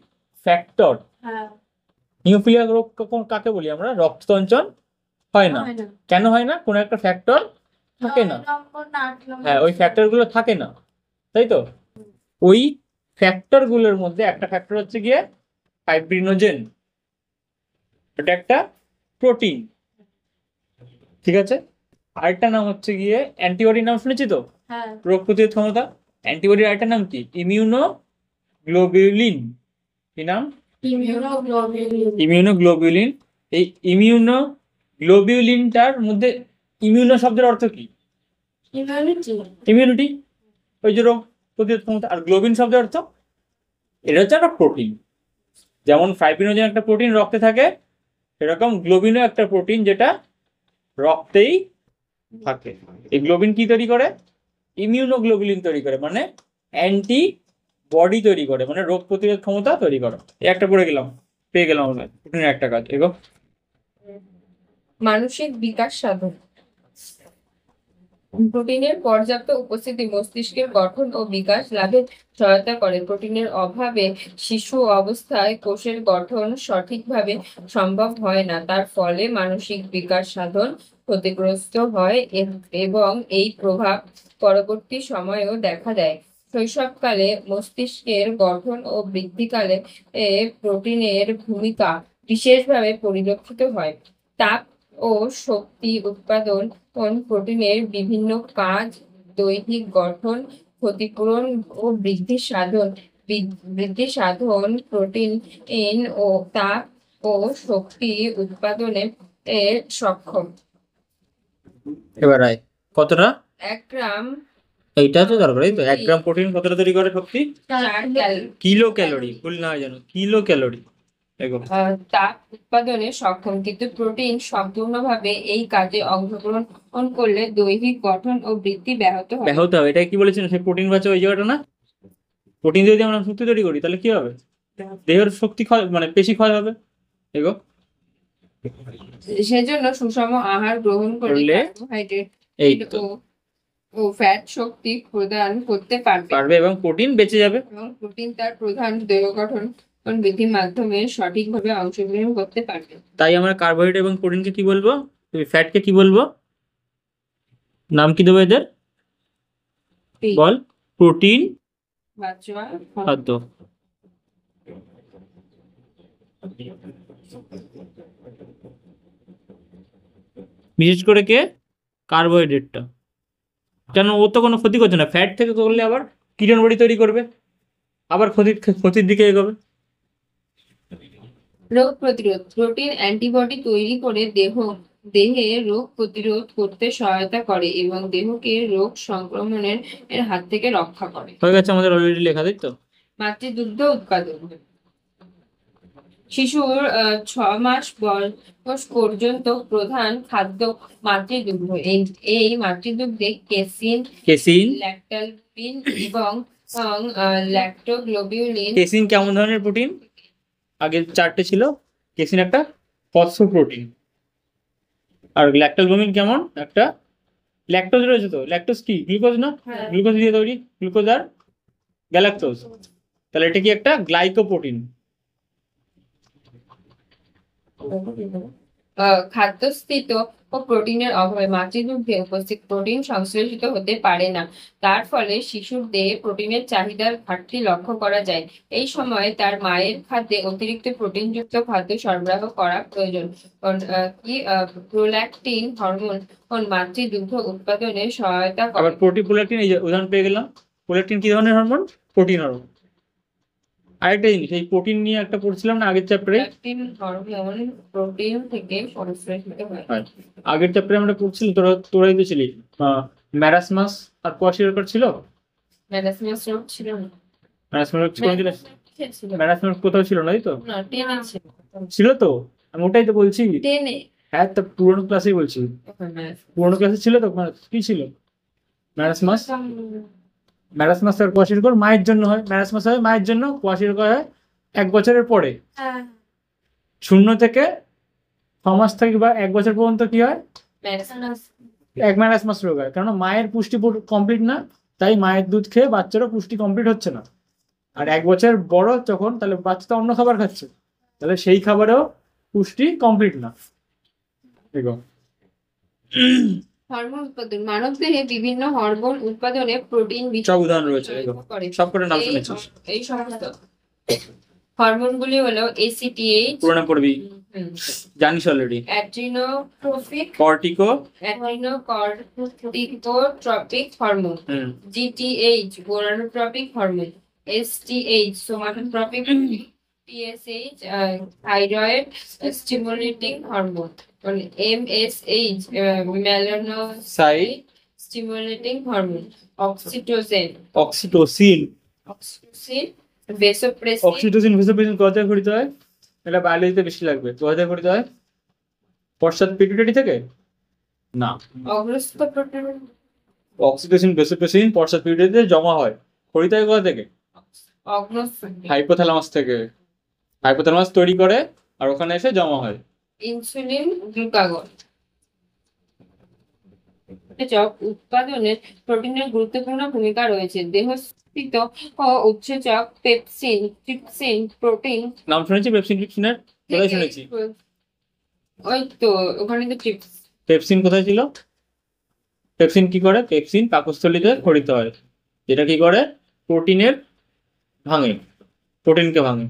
ফ্যাক্টর। হ্যাঁ হিমোফিলিয়া রোগ কাকে বলি আমরা, রক্তঞ্চন হয় না। হয় না। কেন হয় না, কোনো একটা ফ্যাক্টর থাকে না। 9 নম্বর না 8 নম্বর। হ্যাঁ, ওই ফ্যাক্টর গুলো থাকে না, তাই তো। ওই ফ্যাক্টর গুলোর মধ্যে একটা ফ্যাক্টর হচ্ছে গিয়ে ফাইব্রিনোজেন, এটা একটা প্রোটিন, ঠিক আছে। আরেকটা নাম হচ্ছে গিয়ে অ্যান্টিবডির নাম শুনেছি তো, হ্যাঁ রোগ প্রতিরোধ ক্ষমতা। অ্যান্টিবডির আরেকটা নাম কি, ইমিউনোগ্লোবিউলিন। কি নাম, ইমিউনোগ্লোবিউলিন। ইমিউনোগ্লোবিউলিন। এই ইমিউনোগ্লোবিউলিনটার মধ্যে ইমিউনো শব্দের অর্থ কি, ইমিউনিটি। ইমিউনিটি, ওই যে রোগ প্রতিরোধ ক্ষমতা। আর গ্লোবিন শব্দের অর্থ, এটা হচ্ছে একটা প্রোটিন। যেমন ফাইব্রিনোজেন একটা প্রোটিন রক্তে থাকে, সেরকম গ্লোবিনও একটা প্রোটিন যেটা রক্তেই থাকে। এই গ্লোবিন কি তৈরি করে, ইমিউনোগ্লোবিউলিন তৈরি করে, মানে অ্যান্টি বডি তৈরি করে, মানে রোগ প্রতিরোধ ক্ষমতা তৈরি করে। এই একটা পড়ে গেলাম, পেয়ে গেলাম আমরা প্রোটিনের একটা কাজ। এগো, মানসিক বিকাশ সাধন। প্রোটিনের পর্যাপ্ত উপস্থিতি মস্তিষ্কের গঠন ও বিকাশ লাভে সহায়তা করে। প্রোটিনের অভাবে শিশু অবস্থায় কোষের গঠন সঠিকভাবে সম্ভব হয় না, তার ফলে মানসিক বিকাশ সাধন ক্ষতিগ্রস্ত হয় এবং এই প্রভাব পরবর্তী সময়েও দেখা দেয়। শৈশবকালে মস্তিষ্কের গঠন ও বৃদ্ধিকালে প্রোটিনের ভূমিকা বিশেষভাবে পরিলক্ষিত হয়। তাপ ও শক্তি উৎপাদন, প্রোটিনের বিভিন্ন কাজ, দৈহিক গঠন, ক্ষতিপূরণ ও বৃদ্ধি সাধন প্রোটিন ও তাপ ও শক্তি উৎপাদনে সক্ষম। এবার আয় কতটা, 1 গ্রাম এইটা তো দরকার, এই তো 1 গ্রাম প্রোটিন কতটা তৈরি করে শক্তি, 4 ক্যালোরি। কিলো ক্যালোরি, ভুল না হয় জানো, কিলো ক্যালোরি। দেখো, তাপ উৎপাদনে সক্ষম, কিন্তু প্রোটিন সম্পূর্ণভাবে এই কাজে অংশগ্রহণ করলে দৈহিক গঠন ও বৃদ্ধি ব্যাহত হয়। ব্যাহত হবে, এটা কি বলেছেন, সেই প্রোটিন বাঁচে ওই জায়গাটা না। প্রোটিন যদি আমরা শক্তি তৈরি করি তাহলে কি হবে, দেহের শক্তি ক্ষয়, মানে পেশি ক্ষয় হবে। এগো, সেজন্য সুষম আহার গ্রহণ করলে করলে কার্বোহাইড্রেট এই তো ও ফ্যাট শক্তি প্রদান করতে পারবে পারবে এবং প্রোটিন বেঁচে যাবে। এবং প্রোটিন তার প্রধান দেহ গঠন বৃদ্ধির মাধ্যমে সঠিকভাবে অংশগ্রহণ করতে পারবে। তাই আমরা কার্বোহাইড্রেট এবং প্রোটিনকে কি বলবো, ফ্যাটকে কি বলবো, নাম কি দেবো এদের, বল, প্রোটিন খাদ্য। বিশেষ করে কে, কার্বোহাইড্রেটটা, কেন ও তো কোনো ক্ষতি করছে না, ফ্যাট থেকে করলে আবার কিরণ বডি তৈরি করবে, আবার ক্ষতির দিকে এগোবে। রোগ প্রতিরোধ, প্রোটিন অ্যান্টিবডি তৈরি করে দেহে রোগ প্রতিরোধ করতে সহায়তা করে এবং দেহকে রোগ সংক্রমণের হাত থেকে রক্ষা করে। হয়ে গেছে আমাদের অলরেডি লেখা, তাই তো। মাতৃদুগ্ধ উৎপাদন, শিশুর 6 মাস বয়স পর্যন্ত প্রধান খাদ্য মাতৃদুগ্ধ। এই মাতৃদুগ্ধে কেসিন, ল্যাকটালবিন এবং ল্যাক্টোগ্লোবিউলিন। কেসিন কেমন ধরনের প্রোটিন, আগে চারটে ছিল, কেসিন একটা ফসফোপ্রোটিন, আর ল্যাকটালবুমিন কেমন, একটা ল্যাকটোজ রয়েছে, তো ল্যাকটোজ কি গ্লুকোজ না, গ্লুকোজ দিয়ে তৈরি, গ্লুকোজ আর গ্যালাক্টোজ, তাহলে এটা কি একটা গ্লাইকোপ্রোটিন। খাদ্যস্থিত ও প্রোটিনের অভাবে মাতৃদুগ্ধে উপস্থিত প্রোটিন সংশ্লেষিত হতে পারে না। তার ফলে শিশুর দেহে প্রোটিনের চাহিদার ঘাটতি লক্ষ্য করা যায়। এই সময় তার মায়ের খাদ্যে অতিরিক্ত প্রোটিনযুক্ত খাদ্য সরবরাহ করা প্রয়োজন। প্রোল্যাকটিন হরমোন মাতৃদুগ্ধ উৎপাদনে সহায়তা করে। আবার প্রোল্যাকটিন, এই যে উদাহরণ পেয়ে গেলাম। প্রোল্যাকটিন কি ধরনের হরমোন, প্রোটিন হরমোন। আরেকটা জিনিস, এই প্রোটিন নিয়ে একটা পড়ছিলাম না আগের চ্যাপ্টারে, প্রোল্যাকটিন হরমোন প্রোটিন থেকে সংশ্লেষিত হয়। আগের চ্যাপ্টারে আমরা পড়ছিলাম, তোরাই তো ছিলি, ম্যারাসমাস আর কোয়াশিয়রকর ছিল, ম্যালাসমাস রোগ ছিল না। ম্যারাসমাস কোথাও ছিল না, তাই তো, না, টেনে ছিল। ছিল তো, আমি ওটাই তো বলছি। টেনে। হ্যাঁ, তো পুরোনো ক্লাসেই বলছি, পুরোনো ক্লাসে ছিল তো। কি ছিল ম্যারাসমাস, ম্যারাসমাস আর কোয়াশিয়রকর মায়ের জন্য হয়, ম্যারাসমাস হয় মায়ের জন্য, কোয়াশিয়রকর হয় 1 বছরের পরে। 0 থেকে 6 মাস থেকে বা 1 বছর পর্যন্ত কি হয়, ম্যারাসমাস রোগ হয়, কারণ মায়ের পুষ্টি কমপ্লিট না, তাই মায়ের দুধ খেয়ে বাচ্চারও পুষ্টি কমপ্লিট হচ্ছে না। আর 1 বছর বড় যখন, তাহলে বাচ্চা তো অন্য খাবার খাচ্ছে, তাহলে সেই খাবারেও পুষ্টি কমপ্লিট না। দেখো, হরমোন উৎপাদন, মানব দেহে বিভিন্ন হরমোন উৎপাদনে প্রোটিন সব উদাহরণ রয়েছে, সব করে নাম শুনেছিস। এই সমস্ত হরমোনগুলি হলো ACTH, পুরোনো করবি, জানিস already, adrenocorticotropic hormone, GTH gonadotropic hormone, STH somatotropic, TSH thyroid stimulating hormone, MSH melanocyte stimulating hormone, oxytocin, vasopressin কোথায় ঘটিত হয়, এটা বায়োলজিতে বেশি লাগবে, কোথায় ঘটিত হয়, পশ্চাৎ পিটুইটারি থেকে না, অক্সিটোসিন ভেসোপ্রেসিন পশ্চাৎ পিটুইটারিতে জমা হয়, ঘটিত হয় কোথা থেকে, হাইপোথ্যালামাস থেকে, হাইপোথ্যালামাস তৈরি করে আর ওখানে এসে জমা হয়। ইনসুলিন, গ্লুকাগন উৎপাদনে প্রোটিনের গুরুত্বপূর্ণ ভূমিকা রয়েছে। দেহস্থিত উৎসেচক পেপসিন, ট্রিপসিন, প্রোটিন, নাম শুনেছি পেপসিন, ট্রিপসিনের কোথায় শুনেছি, ওই তো ওখানে তো ট্রিপস। পেপসিন কোথায় ছিল, পেপসিন কি করে, পেপসিন পাকস্থলীতে ঘটিত হয়, যেটা কি করে প্রোটিনকে ভাঙে।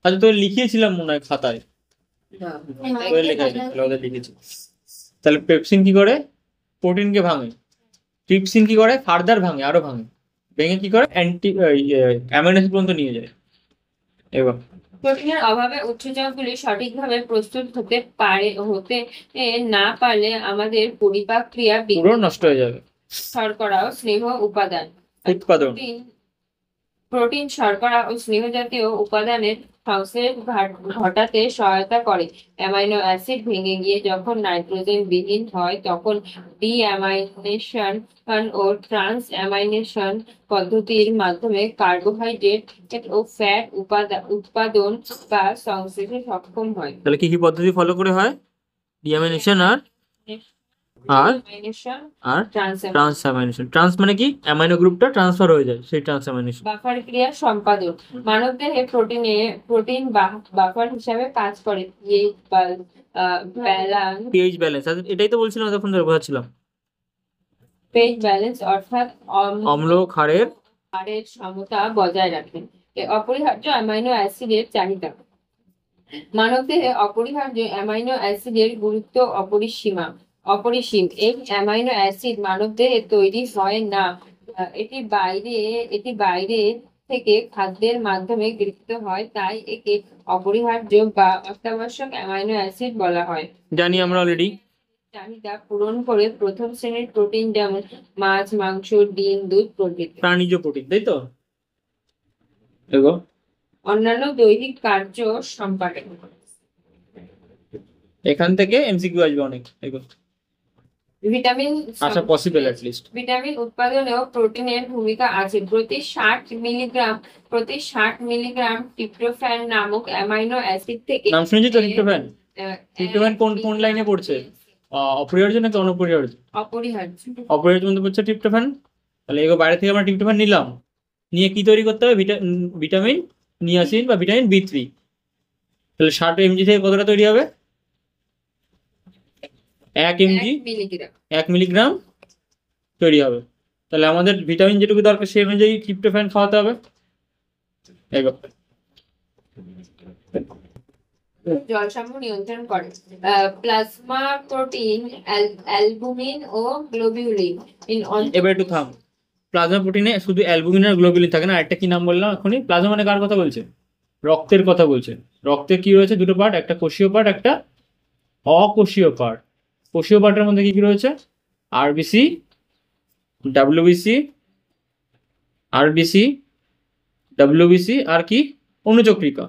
আচ্ছা, তোর লিখিয়েছিলাম মনে হয় খাতায়, লিখেছি। তাহলে পেপসিন কি করে, প্রোটিনকে ভাঙে, ট্রিপসিন কি করে, ফার্দার ভাঙে, আরো ভেঙে কি করে অ্যামিনো অ্যাসিড পর্যন্ত নিয়ে যায়। এবার প্রোটিনের অভাবে উৎসেচকগুলি সঠিকভাবে প্রস্তুত হতে না পারলে আমাদের পরিপাক ক্রিয়া পুরো নষ্ট হয়ে যাবে। শর্করা ও স্নেহ উপাদান উৎপাদন, প্রোটিন শর্করা ও স্নেহ জাতীয় উপাদানের সংশ্লেষ ঘটাতে সহায়তা করে। অ্যামাইনো অ্যাসিড ভেঙে গিয়ে যখন নাইট্রোজেন বিহীন হয় তখন ডিঅ্যামাইনেশন ও ট্রান্স অ্যামাইনেশন পদ্ধতির মাধ্যমে কার্বোহাইড্রেট ও ফ্যাট উৎপাদন বা সংশ্লেষে সক্ষম হয়। তাহলে কি পদ্ধতি ফলো করে হয়, ডিঅ্যামাইনেশন আর আর অ্যামাইনেশন আর ট্রান্সঅ্যামিনেশন। ট্রান্সঅ্যামাইনেশন। ট্রান্স মানে কি, অ্যামাইনো গ্রুপটা ট্রান্সফার হয়ে যায়, সেই ট্রান্সঅ্যামাইনেশন। বাফার ক্রিয়া সম্পাদন। মানবদেহে প্রোটিন বাফার হিসাবে কাজ করে ব্যালান্স পিএইচ ব্যালেন্স, এটাই তো বলছিলাম তখন ধরে বোঝাচ্ছিলাম। পেজ ব্যালেন্স অর্থাৎ অম্ল ক্ষারের ক্ষারের সমতা বজায় রাখে। অপরিহার্য অ্যামাইনো অ্যাসিডের চাহিদা। মানবদেহে অপরিহার্য অ্যামাইনো অ্যাসিডের গুরুত্ব অপরিসীম। এই অ্যামাইনো অ্যাসিড মানবদেহে তৈরি হয় না, এটি বাইরে থেকে খাদ্যের মাধ্যমে গৃহীত হয়, তাই একে অপরিহার্য বা অত্যাবশ্যক অ্যামাইনো অ্যাসিড বলা হয়। জানি আমরা অলরেডি। চাহিদা পূরণ করে প্রথম শ্রেণীর প্রোটিন যেমন মাছ, মাংস, ডিম, দুধ প্রভৃতি। প্রাণীজ প্রোটিন, তাই তো? দেখো অন্যান্য দৈহিক কার্য সম্পাদন। এখান থেকে এমসিকিউ আসবে অনেক। দেখো ভিটামিন আচ্ছা, পসিবল অ্যাট লিস্ট। ভিটামিন উৎপাদনেও প্রোটিনের ভূমিকা আছে। প্রতি 60 মিলিগ্রাম ট্রিপ্টোফ্যান নামক অ্যামাইনো অ্যাসিড থেকে। নাম শুনেছি তো ট্রিপ্টোফ্যান। ট্রিপ্টোফ্যান কোন লাইনে পড়ছে? অপরিহার্য নাকি অনুপরিহার্য? অপরিহার্য। অপরিহার্য মধ্যে পড়ছে ট্রিপ্টোফ্যান। তাহলে এগুলো বাইরে থেকে আমরা ট্রিপ্টোফ্যান নিলাম, নিয়ে কি তৈরি করতে হবে? ভিটামিন নিয়াসিন বা ভিটামিন B3। তাহলে 60 mg থেকে কতটা তৈরি হবে? 1 mg, 1 মিলিগ্রাম তৈরি হবে। তাহলে আমাদের ভিটামিন যেটুকু দরকার সেই অনুযায়ী ট্রিপ্টোফ্যান খাওয়াতে হবে। জলসাম্য নিয়ন্ত্রণ করে। প্লাজমা প্রোটিন, অ্যালবুমিন ও গ্লোবিউলিন। এবার একটু থাম। প্লাজমা প্রোটিনে শুধু অ্যালবুমিন আর গ্লোবিউলিন থাকে না, একটা কি নাম বললাম এখনই? প্লাজমা মানে কার কথা বলছে? রক্তের কথা বলছে। রক্তে কি রয়েছে? দুটো পার্ট, একটা কোষীয় পার্ট, একটা অকোষীয় পার্ট। কোষীয় পার্টের মধ্যে কি কি রয়েছে? আরবিসি, ডাব্লিউবিসি, আরবিসি, ডাব্লিউবিসি, আর কি? অনুচক্রিকা।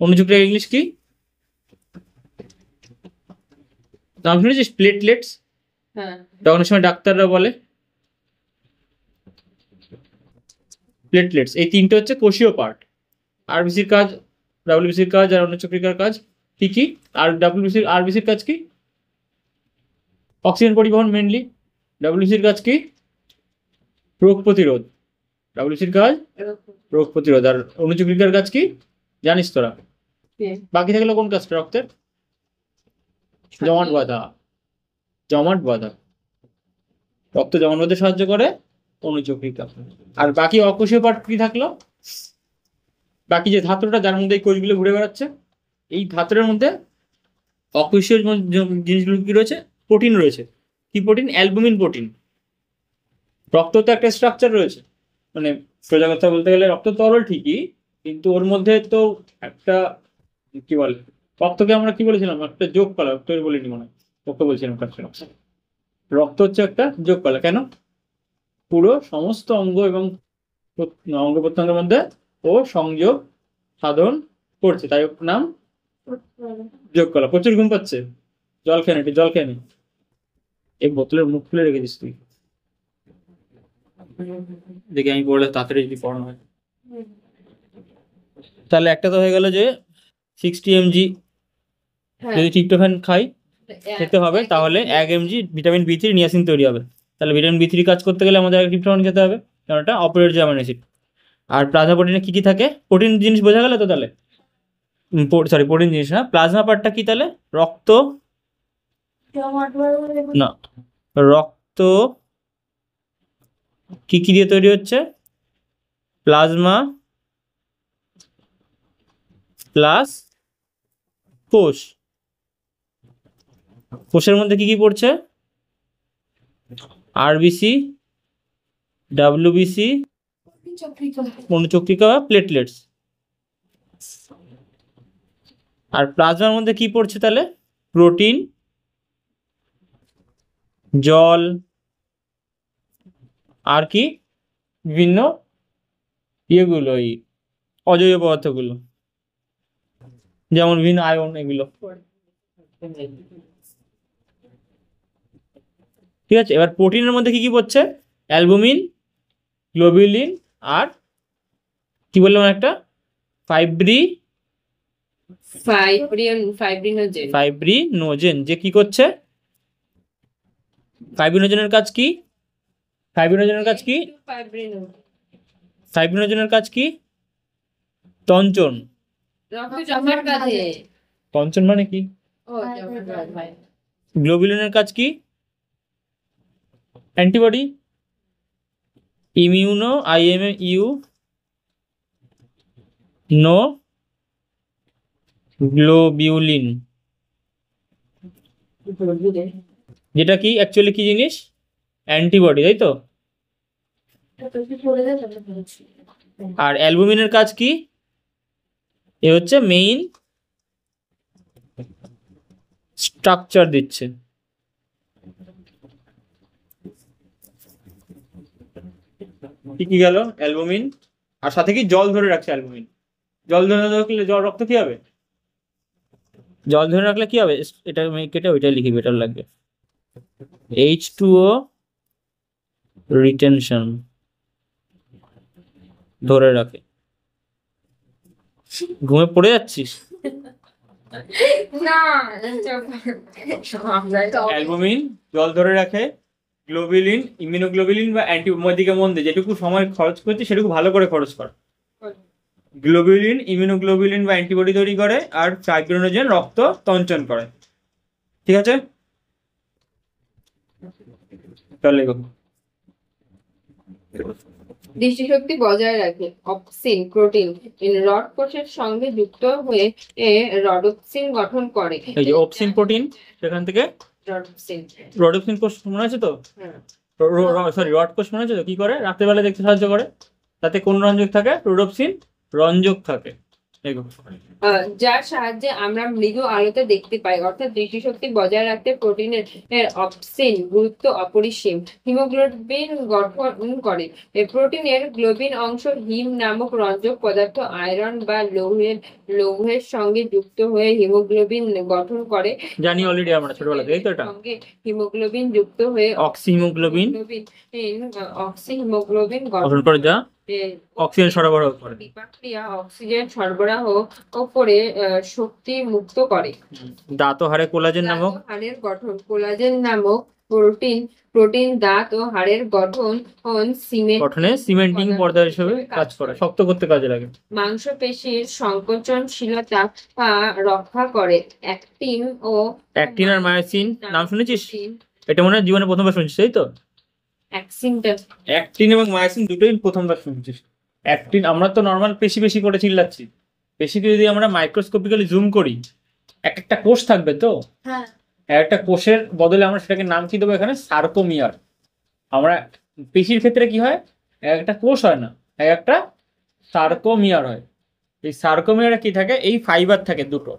অনুচক্রিকা ইংলিশ কি নাম শুনেছিস? প্লেটলেটস। হ্যাঁ, তখন সময় ডাক্তাররা বলে প্লেটলেটস। এই তিনটে হচ্ছে কোষীয় পার্ট। আরবিসির কাজ, ডাব্লিউবিসির কাজ আর অনুচক্রিকার কাজ কি কি? আর আরবিসির কাজ কি? অক্সিজেন পরিবহন মেনলি। ডাব্লিউবিসির কাজ কি? রোগ প্রতিরোধ। ডাব্লিউবিসির কাজ রোগ প্রতিরোধ। আর অনুচক্রিকার কাজ কি জানিস তোরা? বাকি থাকলো কোন কাজটা? রক্তের জমাট বাঁধা। রক্ত জমাট বাঁধতে সাহায্য করে অনুচক্রিকা। আর বাকি অকোষীয় পার্ট কি থাকলো? বাকি যে ধাত্রটা যার মধ্যে এই কোষগুলো ঘুরে বেড়াচ্ছে, এই ধাত্রের মধ্যে অকোষীয় জিনিসগুলো কি রয়েছে? প্রোটিন রয়েছে। কি প্রোটিন? Albumin protein. রক্ত তো একটা স্ট্রাকচার রয়েছে, মানে সোজা কথা বলতে গেলে রক্ত তরল ঠিকই, কিন্তু ওর মধ্যে তো একটা কি বলে, রক্তকে আমরা কি বলেছিলাম? একটা যোগ কলা। রক্ত বলিনি মনে হয়, রক্ত বলছিলাম। রক্ত হচ্ছে একটা যোগ কলা। কেন? পুরো সমস্ত অঙ্গ এবং অঙ্গ প্রত্যঙ্গের মধ্যে ও সংযোগ সাধন করছে, তাই ওর নাম যোগ কলা। প্রচুর ঘুম পাচ্ছে, জল খেয়ে নি, জল খেয়ে নি। এই বোতলের মুখ খুলে রেখেছিস তুই, দেখি আমি পড়লে তাড়াতাড়ি যদি পড়ানো হয়। তাহলে একটা তো হয়ে গেল যে 60 mg যদি ট্রিপ্টোফ্যান খাই খেতে হবে, তাহলে 1 mg ভিটামিন B3 নিয়াসিন তৈরি হবে। তাহলে ভিটামিন B3 কাজ করতে গেলে আমাদের ট্রিপ্টোফ্যান খেতে হবে, কারণ এটা অপরিহার্য অ্যামাইনো অ্যাসিড। আর প্লাজমা প্রোটিনে কি কি থাকে? প্রোটিন জিনিস বোঝা গেল তো? তাহলে সরি, প্রোটিন জিনিস না। প্লাজমা পার্টটা কি তাহলে? রক্ত না, রক্ত কি কি দিয়ে তৈরি হচ্ছে? প্লাজমা প্লাস কোষ। কোষের মধ্যে কি কি পড়ছে? আরবিসি, ডাব্লিউবিসি, অনুচক্রিকা, প্লেটলেটস। আর প্লাজমার মধ্যে কি পড়ছে তাহলে? প্রোটিন, জল, আর কি বিভিন্ন ইয়েগুলো, এই অজৈব পদার্থগুলো, যেমন বিভিন্ন আয়ন, এগুলো। ঠিক আছে, এবার প্রোটিনের মধ্যে কি কি পড়ছে? অ্যালবুমিন, গ্লোবিউলিন, আর কি বললাম একটা? ফাইব্রিনোজেন, যে কি করছে? ফাইব্রিনোজেনের কাজ কি? ফাইব্রিনোজেনের কাজ কি? ফাইব্রিনোজেনের কাজ কি? তঞ্চন। রক্ত জমাট বাঁধে। তঞ্চন মানে কি? ও জমাট বাঁধে। গ্লোবিউলিনের কাজ কি? Antibody. Immuno IMU no globulin, যেটা কি অ্যাকচুয়ালি কি জিনিস? অ্যান্টিবডি, তাই তো? আর অ্যালবুমিনের কাজ কি? এ হচ্ছে মেইন স্ট্রাকচার দিচ্ছে। কি কি গেল? অ্যালবুমিন, আর সাথে কি জল ধরে রাখছে অ্যালবুমিন। জল ধরে রাখলে জল রক্ত কি হবে? জল ধরে রাখলে কি হবে? এটা আমি কেটে ওইটা লিখি, বেটার লাগবে। H2O রিটেনশন, ধরে রাখে। ঘুমে পড়ে যাচ্ছিস? না অ্যালবুমিন জল ধরে রাখে, গ্লোবিলিন ইমিউনোগ্লোবিলিন বা অ্যান্টিবডিকে মন দে, যেটুকু সময় খরচ করছে সেটুকু ভালো করে খরচ কর। গ্লোবিলিন ইমিউনোগ্লোবিলিন বা অ্যান্টিবডি তৈরি করে, আর ফাইব্রিনোজেন রক্ত তঞ্চন করে। ঠিক আছে, চল লেখো। দৃষ্টিশক্তি বজায় রাখে। অপসিন প্রোটিন রড কোষের সঙ্গে যুক্ত হয়ে রডোপসিন গঠন করে। এই যে অপসিন প্রোটিন, সেখান থেকে রডোপসিন। রডোপসিন কোষ মনে আছে তো? হ্যাঁ। সরি, রড কোষ মনে আছে তো? কি করে? রাত্রেবেলা দেখতে সাহায্য করে। তাতে কোন রঞ্জক থাকে? রোডোপসিন রঞ্জক থাকে। যার সাহায্যে আমরা মৃদু আলোতে দেখতে পাই। অর্থাৎ দৃষ্টিশক্তি বজায় রাখতে প্রোটিনের অপসিন গুরুত্ব অপরিসীম। হিমোগ্লোবিন গঠন করে। প্রোটিনের গ্লোবিন অংশ হিম নামক রঞ্জক পদার্থ আয়রন বা লৌহের সঙ্গে যুক্ত হয়ে হিমোগ্লোবিন গঠন করে। জানি অলরেডি আমরা ছোটবেলা থেকে, তো এটা সঙ্গে হিমোগ্লোবিন যুক্ত হয়ে অক্সিহিমোগ্লোবিন অক্সিহিমোগ্লোবিন গঠন করে, যা অক্সিজেন সরবরাহ করে। বিপাকক্রিয়া অক্সিজেন সরবরাহ করে শক্তি মুক্ত করে। দাঁত ও হাড়ে কোলাজেন নামক হাড়ের গঠন। কোলাজেন নামক প্রোটিন দাঁত ও হাড়ের গঠনে সিমেন্টিং পর্দা হিসেবে কাজ করে, শক্ত করতে কাজে লাগে। মাংসপেশির সংকোচনশীলতা রক্ষা করে। অ্যাক্টিন আর মায়োসিন নাম শুনেছিস? এটা মনে হয় জীবনে প্রথমবার শুনছিস, তাই তো? অ্যাক্টিন এবং মায়োসিন দুটোই প্রথমবার শুনছিস। অ্যাক্টিন, আমরা তো নর্মাল পেশি করে চিল্লাচ্ছি। পেশিকে যদি আমরা মাইক্রোস্কোপিক্যালি জুম করি, একটা কোষ থাকবে তো, হ্যাঁ, একটা কোষের বদলে আমরা সেটাকে নাম কি দেবো এখানে? সার্কোমিয়ার। আমরা পেশির ক্ষেত্রে কি হয়? একটা কোষ হয় না, একটা সার্কোমিয়ার হয়। এই সার্কোমিয়ারে কি থাকে? এই ফাইবার থাকে দুটো,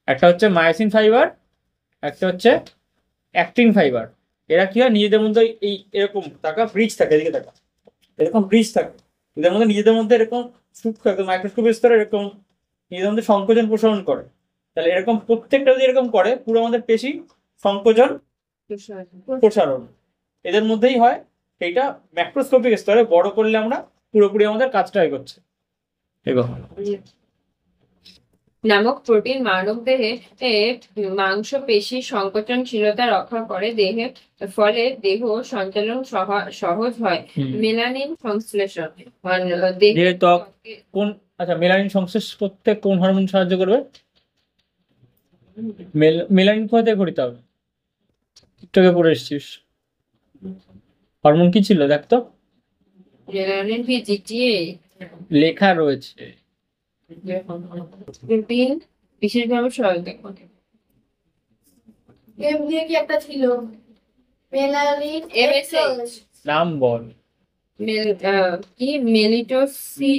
একটা হচ্ছে মায়োসিন ফাইবার, একটা হচ্ছে অ্যাক্টিন ফাইবার। এরা কি হয়? নিজেদের মধ্যে এই এরকম টাকা ব্রিজ থাকে, এদিকে টাকা এরকম ব্রিজ থাকে, এদের মধ্যে নিজেদের মধ্যে এরকম সূক্ষ্ম একদম মাইক্রোস্কোপের স্তরে এরকম নিজেদের মধ্যে সংকোচন প্রসারণ করে। তাহলে এরকম প্রত্যেকটা যদি এরকম করে, পুরো আমাদের পেশি সংকোচন প্রসারণ এদের মধ্যেই হয়। সেইটা ম্যাক্রোস্কোপিক স্তরে বড় করলে আমরা পুরোপুরি আমাদের কাজটা এগোচ্ছে। নামক প্রোটিন মানব দেহে মাংস পেশি সংকোচনশীলতা রক্ষা করে, ফলে দেহ সঞ্চালন সহজ হয়। মেলানিন সংশ্লেষণ দেহের ত্বক কোন, আচ্ছা, মেলানিন সংশ্লেষ করতে কোন হরমোন সাহায্য করবে? মেলানিন কোথা থেকে গঠিত হবে? টিকটকে পড়ে এসেছিস, হরমোন কি ছিল দেখ তো? মেলানিন VGTA লেখা রয়েছে। প্রোটিন বিশেষভাবে সহায়তা করে। এমনি কি একটা ছিল মেলানিন MSH নাম বল। কি মেলিটোসি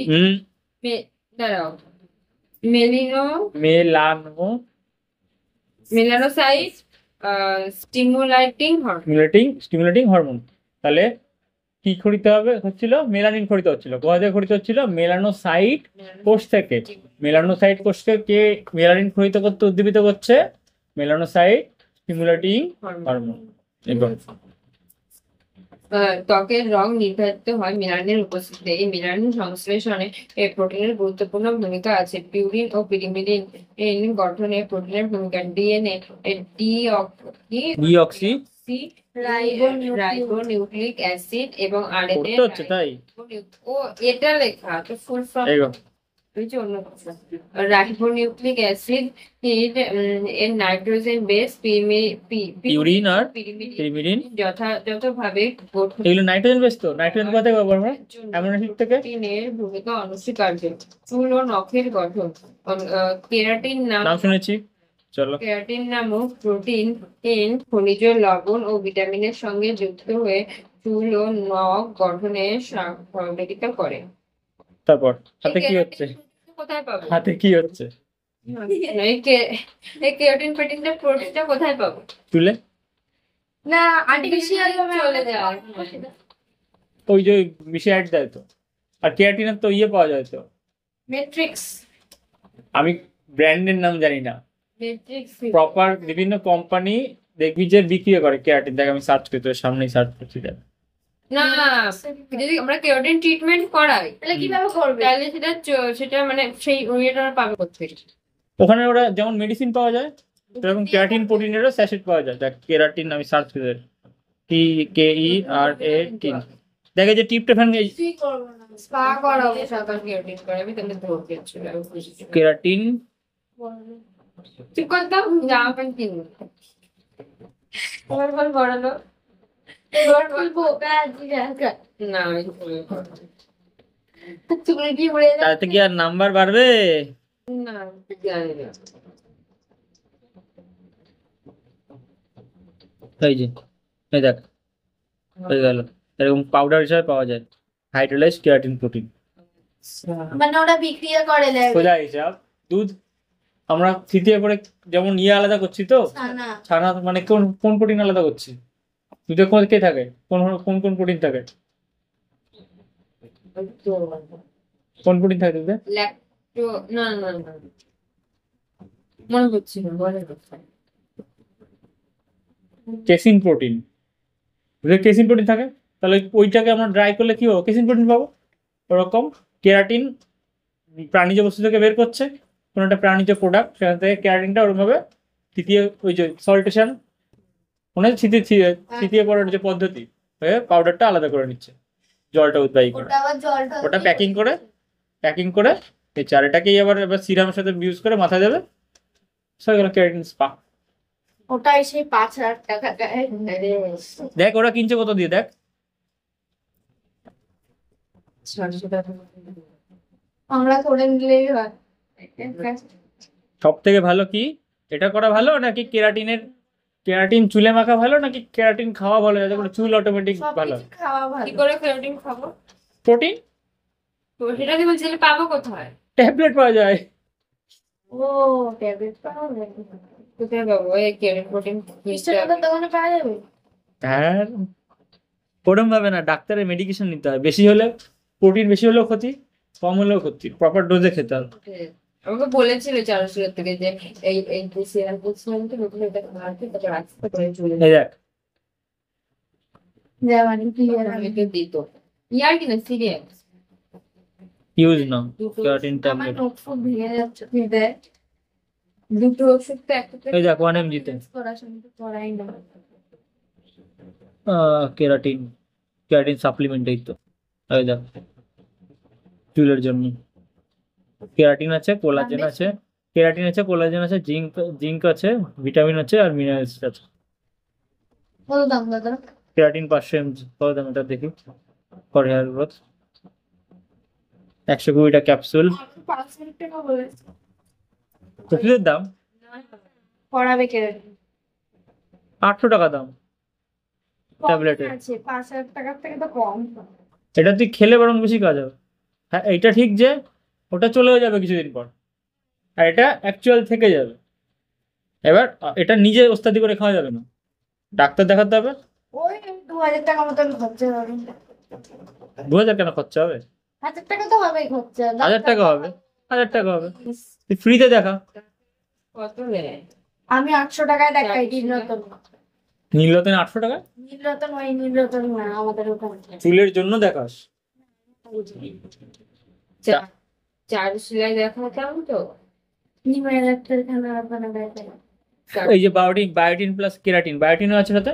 দাঁড়াও মেলানোসাইট স্টিমুলেটিং হরমোন। তাহলে কি খরিতে হবে হচ্ছিল? মেলানিন খরিত হচ্ছিল। কোথা থেকে খরিত হচ্ছিল? মেলানোসাইট কোষ থেকে। মেলানোসাইট কোষকে কে মেলানিন খরিত করতে উদ্দীপিত করছে? Melanocyte stimulating hormone. ত্বকের রং নির্ধারিত হয় মেলানিনের উপস্থিতিতে। এই মেলানিন সংশ্লেষণে প্রোটিনের গুরুত্বপূর্ণ ভূমিকা আছে। পিউরিন ও পিরিমিডিন গঠনে প্রোটিনের ভূমিকা। ডিএনএ ডিঅক্সি রাইবোনিউক্লিক অ্যাসিড এবং আরএনএ পড়তে হচ্ছে তাই ও এটা লেখা তো ফুল ফর্ম এই গো। ওই যে অন্য কিছু রাইবোনিউক্লিক অ্যাসিড এর নাইট্রোজেন বেস ইউরিন আর পিরিমিডিন পিরিমিডিন যথাযথভাবে গঠন এগুলো নাইট্রোজেন বেস তো নাইট্রোজেন কোথা থেকে পাবো আমরা অ্যামিনো অ্যাসিড থেকে প্রোটিনের ভূমিকা অনস্বীকার্য চুল ও নখের গঠন কেরাটিন নাম শুনেছি চলো কেরাটিন নামক প্রোটিন খনিজ লবণ ও ভিটামিনের সঙ্গে যুক্ত হয়ে চুল ও নখ গঠনে সহযোগিতা করে তারপর হাতে কি এই হচ্ছে কেরাটিন কোথায় পাবো হাতে কি হচ্ছে এই কেরাটিন প্রোটিনটা কোথায় পাবো চুলে না আর্টিফিশিয়াল চলে যায় ওই যে মিশে অ্যাড দেয় তো আর কেরাটিনের তো ইয়ে পাওয়া যায় তো ম্যাট্রিক্স আমি ব্র্যান্ডের নাম জানি না ম্যাট্রিক্স প্রপার বিভিন্ন কোম্পানি দেখবি যে বিক্রি করে কেরাটিন দেখ আমি সার্চ করি তোর সামনেই সার্চ করছি দেখ না যদি আমরা কেরাটিন ট্রিটমেন্ট করাই তাহলে কিভাবে করবে? তাহলে সেটা মানে সেই ইয়েটা আমরা পাবে কোথায় ওখানে ওরা যেমন মেডিসিন পাওয়া যায় সেরকম কেরাটিন প্রোটিনেরও স্যাশেট পাওয়া যায় দেখ কেরাটিন আমি সার্চ করে KERATIN দেখে যে টিপটেফান কিছুই করবো না। স্পা করাবো সাবান কেরাটিন করাবি তাহলে ধরবে চলে কেরাটিন তুই কত জামা প্যান্ট কিনবি বল বড়ালো বলবো না চুল কি উড়ে যাচ্ছে? তাতে কি আর নাম্বার বাড়বে না জানি না এই যে এই দেখ হয়ে গেল এরকম পাউডার হিসাবে পাওয়া যায় হাইড্রোলাইজ কেরাটিন প্রোটিন মানে ওরা বিক্রিয়া করে দেয় সোজা হিসাব দুধ আমরা তৃতীয় করে যেমন ইয়ে আলাদা করছি তো না ছানা মানে কোন কোন প্রোটিন আলাদা করছি দুধে কোন কে থাকে কোন কোন কোন প্রোটিন থাকে কোন প্রোটিন থাকে দুধে ল্যাকটো না না না মনে হচ্ছে না বলে কেসিন প্রোটিন দুধে কেসিন প্রোটিন থাকে তাহলে ওইটাকে আমরা ড্রাই করলে কি হবে কেসিন প্রোটিন পাবো ওরকম কেরাটিন প্রাণীজ বস্তু থেকে বের করছে কোনো একটা প্রাণীজ প্রোডাক্ট সেখান থেকে কেরাটিনটা ওরকমভাবে তৃতীয় ওই যে সল্টেশন মানে তৃতীয় করার যে পদ্ধতি হয়ে পাউডারটা আলাদা করে নিচ্ছে জলটা উৎপাদী করে ওটা আবার জলটা ওটা প্যাকিং করে এই চারেটাকেই এবার সিরামের সাথে ইউজ করে মাথায় দেবে সব গেল কেরাটিন স্পা ওটাই সেই 5,000 টাকা দেখ ওরা কিনছে কত দিয়ে দেখ আমরা করে নিলেই হয় সব থেকে ভালো কি এটা করা ভালো নাকি কেরাটিন চুলে মাখা ভালো নাকি কেরাটিন খাওয়া ভালো যাতে করে চুল অটোমেটিক ভালো সবকিছু খাওয়া কি ভালো করে কেরাটিন খাবো প্রোটিন তো সেটা কি বলছিলে পাবো কোথায় ট্যাবলেট পাওয়া যায় ও ট্যাবলেট পাওয়া যায় কোথায় পাবো এই কেরাটিন প্রোটিন মিস্টার দোকানে পাওয়া যাবে হ্যাঁ ওরম ভাবে না ডাক্তারের মেডিকেশন নিতে হয় বেশি হলে প্রোটিন বেশি হলেও ক্ষতি কম হলেও ক্ষতি প্রপার ডোজে খেতে হবে আমাকে বলেছিল চারুশীলের থেকে যে এই এই যে সিরাম বলছিলাম তো নতুন এটা খাওয়াতে তারপর আস্তে করে চলে এই দেখ যেমন কি আমাকে দিত ইয়ার কিনা সিরিয়াস ইউজ না দুটো কেরাটিন আমার ট্যাবলেট নোট ফুট ভেঙে যাচ্ছে দিতে দুটো ওষুধ তো একটা এই দেখ 1 mg তে পড়াশোনা তো করাই না কেরাটিন সাপ্লিমেন্ট এই তো এই দেখ চুলের জন্য কেরাটিন আছে কোলাজেন আছে জিঙ্ক আছে ভিটামিন আছে আর মিনারেলস আছে কত দাম দাদা কেরাটিন 500 mg কত দাম এটা দেখি ফর হেয়ার গ্রোথ 120টা ক্যাপসুল 500 টাকা বলেছে ওষুধের দাম পড়াবে কে 800 টাকা দাম ট্যাবলেটের আছে 5,000 টাকার থেকে তো কম এটা তুই খেলে বরং বেশি কাজ হবে হ্যাঁ এটা ঠিক যে ওটা চলেও যাবে কিছুদিন পর আর এটা অ্যাকচুয়াল থেকে যাবে এবার এটা নিজে ওস্তাদি করে খাওয়া যাবে না ডাক্তার দেখাতে হবে ওই 2,000 টাকা মতন খরচা হবে 2000 কেন খরচা হবে 1,000 টাকা তো হবেই খরচা 1000 টাকা হবে 1000 টাকা হবে তুই ফ্রিতে দেখা কত নেয় আমি 800 টাকায় দেখাই নীলরতন নীলরতন 800 টাকা নীলরতন না আমাদের ওখানে চুলের জন্য দেখাস চারুশীলায় দেখাতাম তো নিমের একটা খানা আপনারা দেখাই এই যে বায়োটিন প্লাস কেরাটিন বায়োটিনও আছে সাথে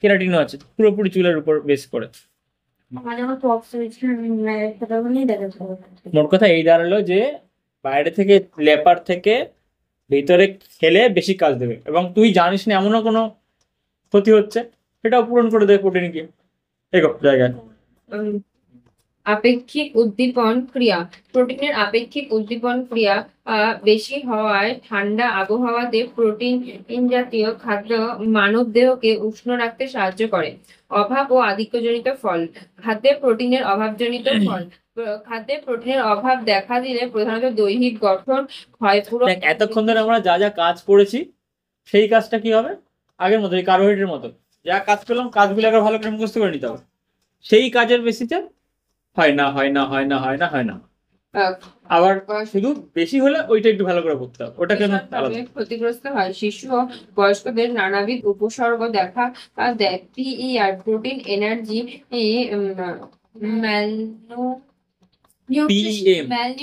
কেরাটিনও আছে, পুরোপুরি চুলের উপর বেস করে। আমার যখন টপস হয়েছিল সেটা নিয়ে দেখা যাবে। মোট কথা এই দাঁড়ালো যে বাইরে থেকে লেপার থেকে ভিতরে খেলে বেশি কাজ দেবে, এবং তুই জানিস না এমনও কোনো ক্ষতি হচ্ছে, সেটাও পূরণ করে দেবে প্রোটিন গিয়ে। এগো জায়গায়। উম, আপেক্ষিক উদ্দীপন ক্রিয়া। প্রোটিনের আপেক্ষিক উদ্দীপন ক্রিয়া বেশি হওয়ায় ঠান্ডা আবহাওয়াতে প্রোটিন জাতীয় খাদ্য মানব দেহকে উষ্ণ রাখতে সাহায্য করে। অভাব ও আধিক্যজনিত ফল। খাদ্যে প্রোটিনের অভাবজনিত ফল। খাদ্যে প্রোটিনের অভাব দেখা দিলে প্রধানত দৈহিক গঠন, ক্ষয়পূরণ। দেখ এতক্ষণ ধরে আমরা যা যা কাজ করেছি সেই কাজটা কি হবে, আগের মতো এই কার্বোহাইড্রেটের মতো যা কাজ পেলাম কাজগুলো আগে ভালো করে মুখস্থ করে নিতে হবে। সেই কাজের বেশিতে হয় না হয় না হয় না হয় না হয় না, আহ, আবার শুধু বেশি হলে ওইটা একটু ভালো করে পড়তে হবে, ওটা কেন আলাদা। বিশেষভাবে ক্ষতিগ্রস্ত হয় শিশু ও বয়স্কদের নানাবিধ উপসর্গ দেখা দেয়। PER protein energy PM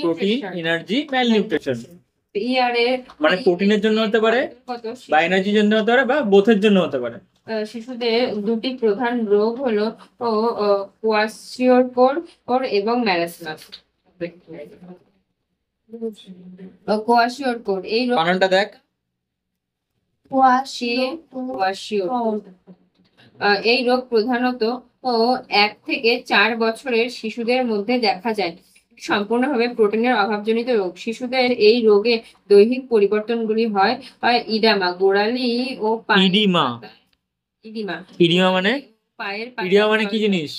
protein energy malnutrition, PER এর মানে প্রোটিনের জন্য হতে পারে কত বা এনার্জির জন্য হতে পারে বা বোথের জন্য হতে পারে। শিশুদের দুটি প্রধান রোগ হলো কোয়াশিওরকর এবং ম্যারাসমাস। কোয়াশিওরকর এই রোগ বানানটা দেখ। কোয়াশিওরকর এই রোগ প্রধানত 1 থেকে 4 বছরের শিশুদের মধ্যে দেখা যায়। সম্পূর্ণভাবে প্রোটিনের অভাবজনিত রোগ। শিশুদের এই রোগে দৈহিক পরিবর্তনগুলি হয় ইডামা, গোড়ালি ও ইডিমা। ইডিমা ইডিমা মানে পায়ের ইডিমা মানে কি জিনিস?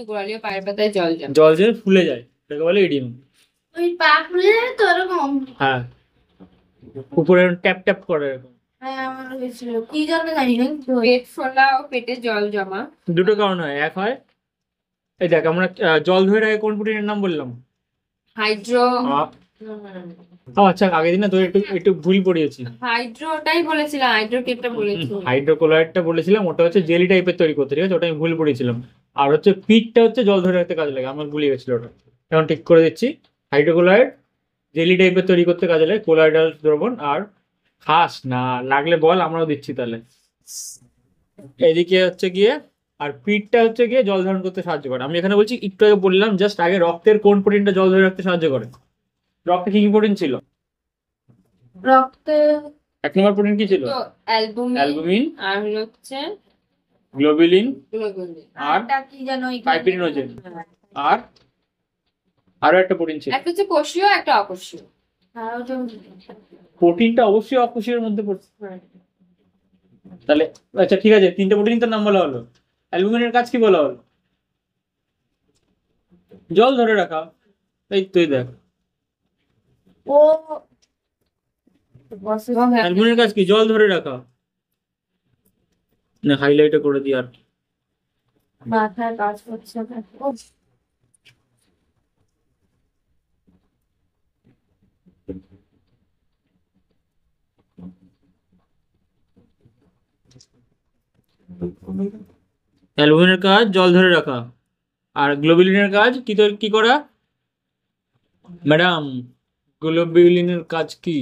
গোড়ালি ও পায়ের পাতায় জল জমে। জল যে ফুলে যায় সেটাকে বলে ইডিমা। ওই পা ফুলে যায় তো এরকম। হ্যাঁ, উপরে ট্যাপ ট্যাপ করে এরকম। হ্যাঁ আমার হয়েছিল, কি জন্য জানি না। পেট ফোলা ও পেটে জল জমা। দুটো কারণ হয়, এক হয় এই দেখ আমরা জল ধরে রাখে কোন প্রোটিনের নাম বললাম? হাইড্রো আচ্ছা আগের দিন না তোর একটু একটু ভুল পড়িয়েছি। হাইড্রোটাই বলেছিলাম, হাইড্রোকেটটা বলেছি। হাইড্রোক্লোরাইডটা বলেছিলাম, ওটা হচ্ছে জেলি টাইপের তৈরি করতে, ঠিক আছে, ওটা আমি ভুল পড়েছিলাম। আর হচ্ছে পিটটা হচ্ছে জল ধরে রাখতে কাজে লাগে, আমার ভুলে গেছিল ওটা, এখন ঠিক করে দিচ্ছি। হাইড্রোক্লোরাইড জেলি টাইপের তৈরি করতে কাজে লাগে, কোলয়েডাল দ্রবণ। আর খাস না লাগলে বল, আমরাও দিচ্ছি তাহলে। এদিকে হচ্ছে গিয়ে আর পিটটা হচ্ছে গিয়ে জল ধারণ করতে সাহায্য করে। আমি এখানে বলছি একটু আগে বললাম জাস্ট আগে, রক্তের কোন প্রোটিনটা জল ধরে রাখতে সাহায্য করে? রক্তে কি কি প্রোটিন ছিল? রক্তে 1 নম্বর প্রোটিন কি ছিল? তো অ্যালবুমিন অ্যালবুমিন, আর হচ্ছে গ্লোবুলিন, গ্লোবুলিন। আর আরটা কি যেন ফাইব্রিনোজেন, আর আরো একটা প্রোটিন ছিল। একটা হচ্ছে কোষীয়, একটা অকোষীয়। আর ওটা প্রোটিনটা অবশ্যই অকোষীয়ের মধ্যে পড়ছে। তাহলে আচ্ছা ঠিক আছে, 3টে প্রোটিন তো নাম বলা হলো। অ্যালবুমিনের কাজ কি বলা হলো? জল ধরে রাখা। এই তুই দেখ ও অ্যালবুমিনের কাজ কি? জল ধরে রাখা। না হাইলাইটও করে দিই আর। মাথায় কাজ করছে না। ও অ্যালবুমিনের কাজ জল ধরে রাখা, আর গ্লোবুলিনের কাজ কি কি করা ম্যাডাম? গ্লোবুলিনের কাজ কি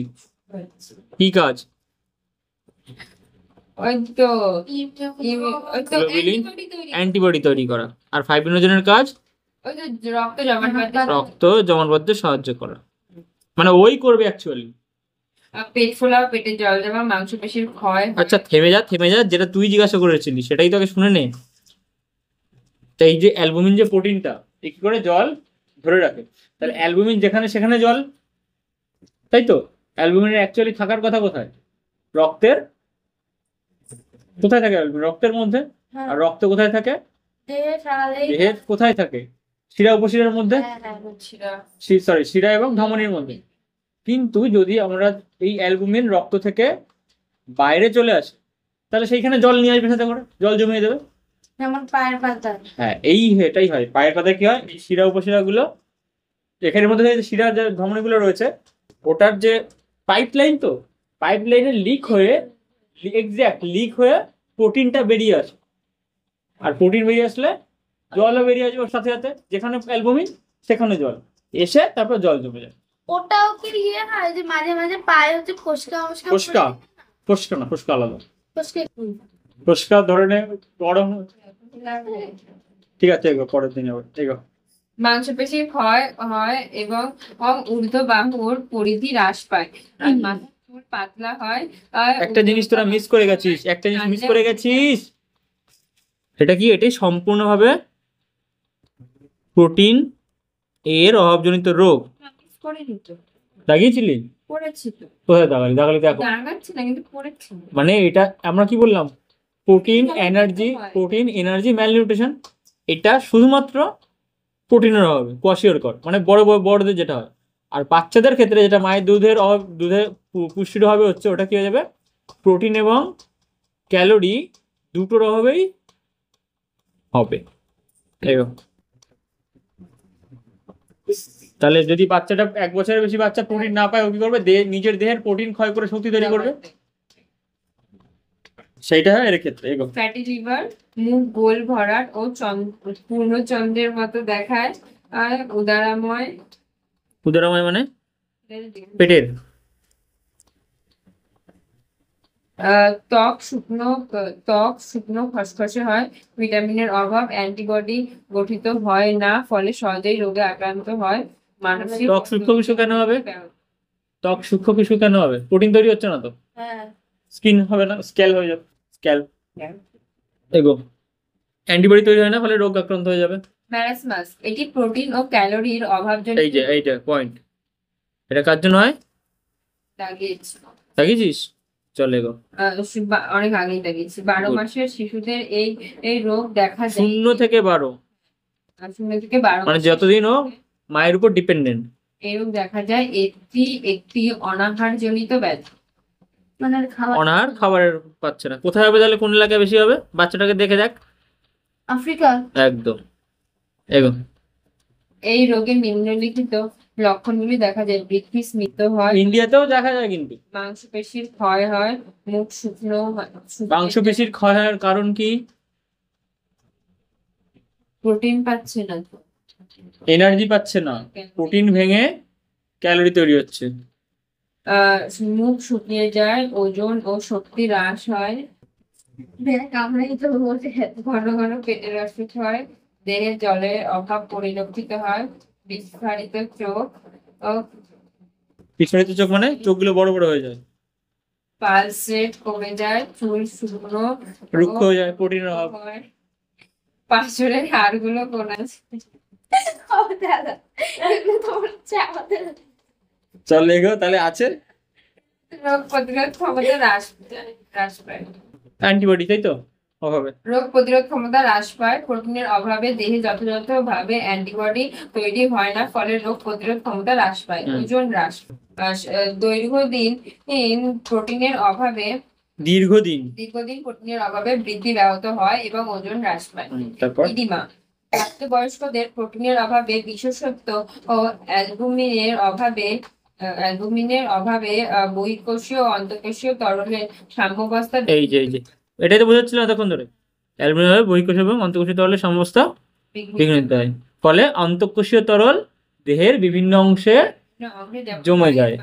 কি কাজ? ওই তো ওই তো গ্লোবুলিন antibody তৈরি। অ্যান্টিবডি তৈরি করা। আর ফাইব্রিনোজেনের কাজ ওই তো রক্ত জমাট বাঁধতে, রক্ত জমাট বাঁধতে সাহায্য করা। মানে ওই করবে অ্যাকচুয়ালি। পেট ফোলা, পেটে জল জমা, মাংসপেশির ক্ষয়। আচ্ছা থেমে যা থেমে যা, যেটা তুই জিজ্ঞাসা করেছিলি সেটাই তোকে শুনে নে। তো এই যে অ্যালবুমিন যে প্রোটিনটা কি করে জল ধরে রাখে, তাহলে অ্যালবুমিন যেখানে সেখানে জল, তাই তো? অ্যালবুমিনের অ্যাকচুয়ালি থাকার কথা কোথায়? রক্তের। কোথায় থাকে অ্যালবুমিন? রক্তের মধ্যে। আর রক্ত কোথায় থাকে? দেহের কোথায় থাকে? শিরা উপশিরার মধ্যে, সরি শিরা এবং ধমনীর মধ্যে। কিন্তু যদি আমরা এই অ্যালবুমিন রক্ত থেকে বাইরে চলে আসে তাহলে সেইখানে জল নিয়ে আসবে, সাথে করে জল জমিয়ে দেবে। যেমন পায়ের পাতা। হ্যাঁ এটাই হয়। পায়ের পাতায় কি হয়, এই শিরা উপশিরা গুলো এখানের মধ্যে যে শিরা যে ধমনীগুলো রয়েছে ওটার যে পাইপ লাইন, তো পাইপ লাইনে লিক হয়ে লিক হয়ে প্রোটিনটা বেরিয়ে আসে। আর প্রোটিন বেরিয়ে আসলে জলও বেরিয়ে আসবে ওর সাথে সাথে, যেখানে অ্যালবুমিন সেখানে জল এসে তারপর জল জমে যায়। ওটাও কি ইয়ে হয় যে মাঝে মাঝে পায়ে হচ্ছে ফোসকা ফোসকা? ফোসকা না, ফোসকা আলাদা। ফোসকা পরিষ্কার ধরনের গরম। ঠিক আছে, এগো পরের দিন আবার এগো। মাংসপেশি ক্ষয় হয় এবং ঊর্ধ্ব বাহুর পরিধি হ্রাস পায় আর মাথার চুল পাতলা হয়। একটা জিনিস তোরা মিস করে গেছিস, একটা জিনিস মিস করে গেছিস। সেটা কি? এটি সম্পূর্ণভাবে প্রোটিন এর অভাবজনিত রোগ। মিস করিনি তো, দাগিয়েছিলি? পড়েছি তো। কোথায় দাগালি? দাগালি দেখো। দাঁড়াচ্ছি না কিন্তু পড়েছি। মানে এটা আমরা কি বললাম? Protein energy, protein energy malnutrition. এটা শুধুমাত্র প্রোটিনের অভাবে কোয়াশিওর কর, মানে বড়দের যেটা হয়। আর বাচ্চাদের ক্ষেত্রে যেটা মায়ের দুধের অভাব, দুধের পুষ্টির অভাবে হচ্ছে, ওটা কি হয়ে যাবে? প্রোটিন এবং ক্যালোরি দুটোর অভাবেই হবে। তাহলে যদি বাচ্চাটা 1 বছরের বেশি বাচ্চা প্রোটিন না পায়, ও কি করবে? নিজের দেহের প্রোটিন ক্ষয় করে শক্তি তৈরি করবে, সেইটা হয় এর ক্ষেত্রে। ফ্যাটি লিভার মুখ গোল ভরাট ও পূর্ণচন্দ্রের মতো দেখায় আর উদারাময় মানে পেটের ত্বক শুকনো খসখসে হয়। ভিটামিনের অভাব, অ্যান্টিবডি গঠিত হয় না, ফলে সহজেই রোগে আক্রান্ত হয়। মানসিক ত্বক সূক্ষ্ম কিছু কেন হবে? ত্বক সূক্ষ্ম কিছু কেন হবে? প্রোটিন তৈরি হচ্ছে না তো। স্কিন হবে না, স্ক্যাল হয়ে যাবে, স্ক্যাল। অ্যান্টিবডি তৈরি হয় না, ফলে রোগ আক্রান্ত হয়ে যাবে। ম্যারাসমাস, এটি প্রোটিন ও ক্যালোরির অভাবজনিত। এইটা পয়েন্ট। এটা কার জন্য হয়? দাগিয়েছিস? চলে গো, অনেক আগেই দাগিয়েছি। 12 মাসের শিশুদের এই রোগ দেখা যায়। 0 থেকে 12, 0 থেকে 12 মানে যতদিন ও মায়ের উপর ডিপেন্ডেন্ট। এই রোগ দেখা যায়। একটি অনাহারজনিত ব্যাধি। মানে অনাহার, খাবারের পাচ্ছে না। কোথায় হবে তাহলে? কোন এলাকায় বেশি হবে? বাচ্চাটাকে দেখে দেখ। আফ্রিকা। একদম। এই রোগের নিম্নলিখিত লক্ষণগুলি দেখা যায়: বৃদ্ধি স্মিত হয়, ইন্ডিয়াতেও দেখা যায় কিন্তু। মাংসপেশির ক্ষয় হয়, মুখ শুকনো মাংসপেশির ক্ষয় হওয়ার কারণ কি? প্রোটিন পাচ্ছে না, এনার্জি পাচ্ছে না, প্রোটিন ভেঙে ক্যালোরি তৈরি হচ্ছে। মুখ শুকিয়ে যায়, ওজন ও শক্তি হ্রাস হয়, ঘন ঘন পেটের অসুখ হয়, দেহে জলের অভাব পরিলক্ষিত হয়, বিস্ফারিত চোখ ও বিস্ফারিত চোখ মানে চোখগুলো বড় বড় হয়ে যায়, পালস রেট কমে যায়, চুল শুকনো রুক্ষ হয়ে যায়, প্রোটিনের অভাব হয়, পাঁজরের হাড়গুলো কোনা চলে গো। তাহলে আছে রোগ প্রতিরোধ ক্ষমতা হ্রাস পায়। অ্যান্টিবডি, তাই তো? অভাবে রোগ প্রতিরোধ ক্ষমতা হ্রাস পায়। প্রোটিনের অভাবে দেহে যথাযথভাবে অ্যান্টিবডি তৈরি হয় না, ফলে রোগ প্রতিরোধ ক্ষমতা হ্রাস পায়। ওজন হ্রাস, দীর্ঘদিন প্রোটিনের অভাবে দীর্ঘদিন প্রোটিনের অভাবে বৃদ্ধি ব্যাহত হয় এবং ওজন হ্রাস পায়। ইডিমা, প্রাপ্তবয়স্কদের প্রোটিনের অভাবে, বিশেষত ও অ্যালবুমিনের অভাবে বহিঃকোষীয় ও অন্তঃকোষীয় তরলের সাম্যাবস্থা। এই যে এটাই তো বোঝাচ্ছিল এতক্ষণ ধরে। অ্যালবুমিন হবে বহিঃকোষীয় এবং অন্তঃকোষীয় তরলের সাম্যাবস্থা বিঘ্নিত হয়, ফলে অন্তঃকোষীয় তরল দেহের বিভিন্ন অংশে জমে যায়।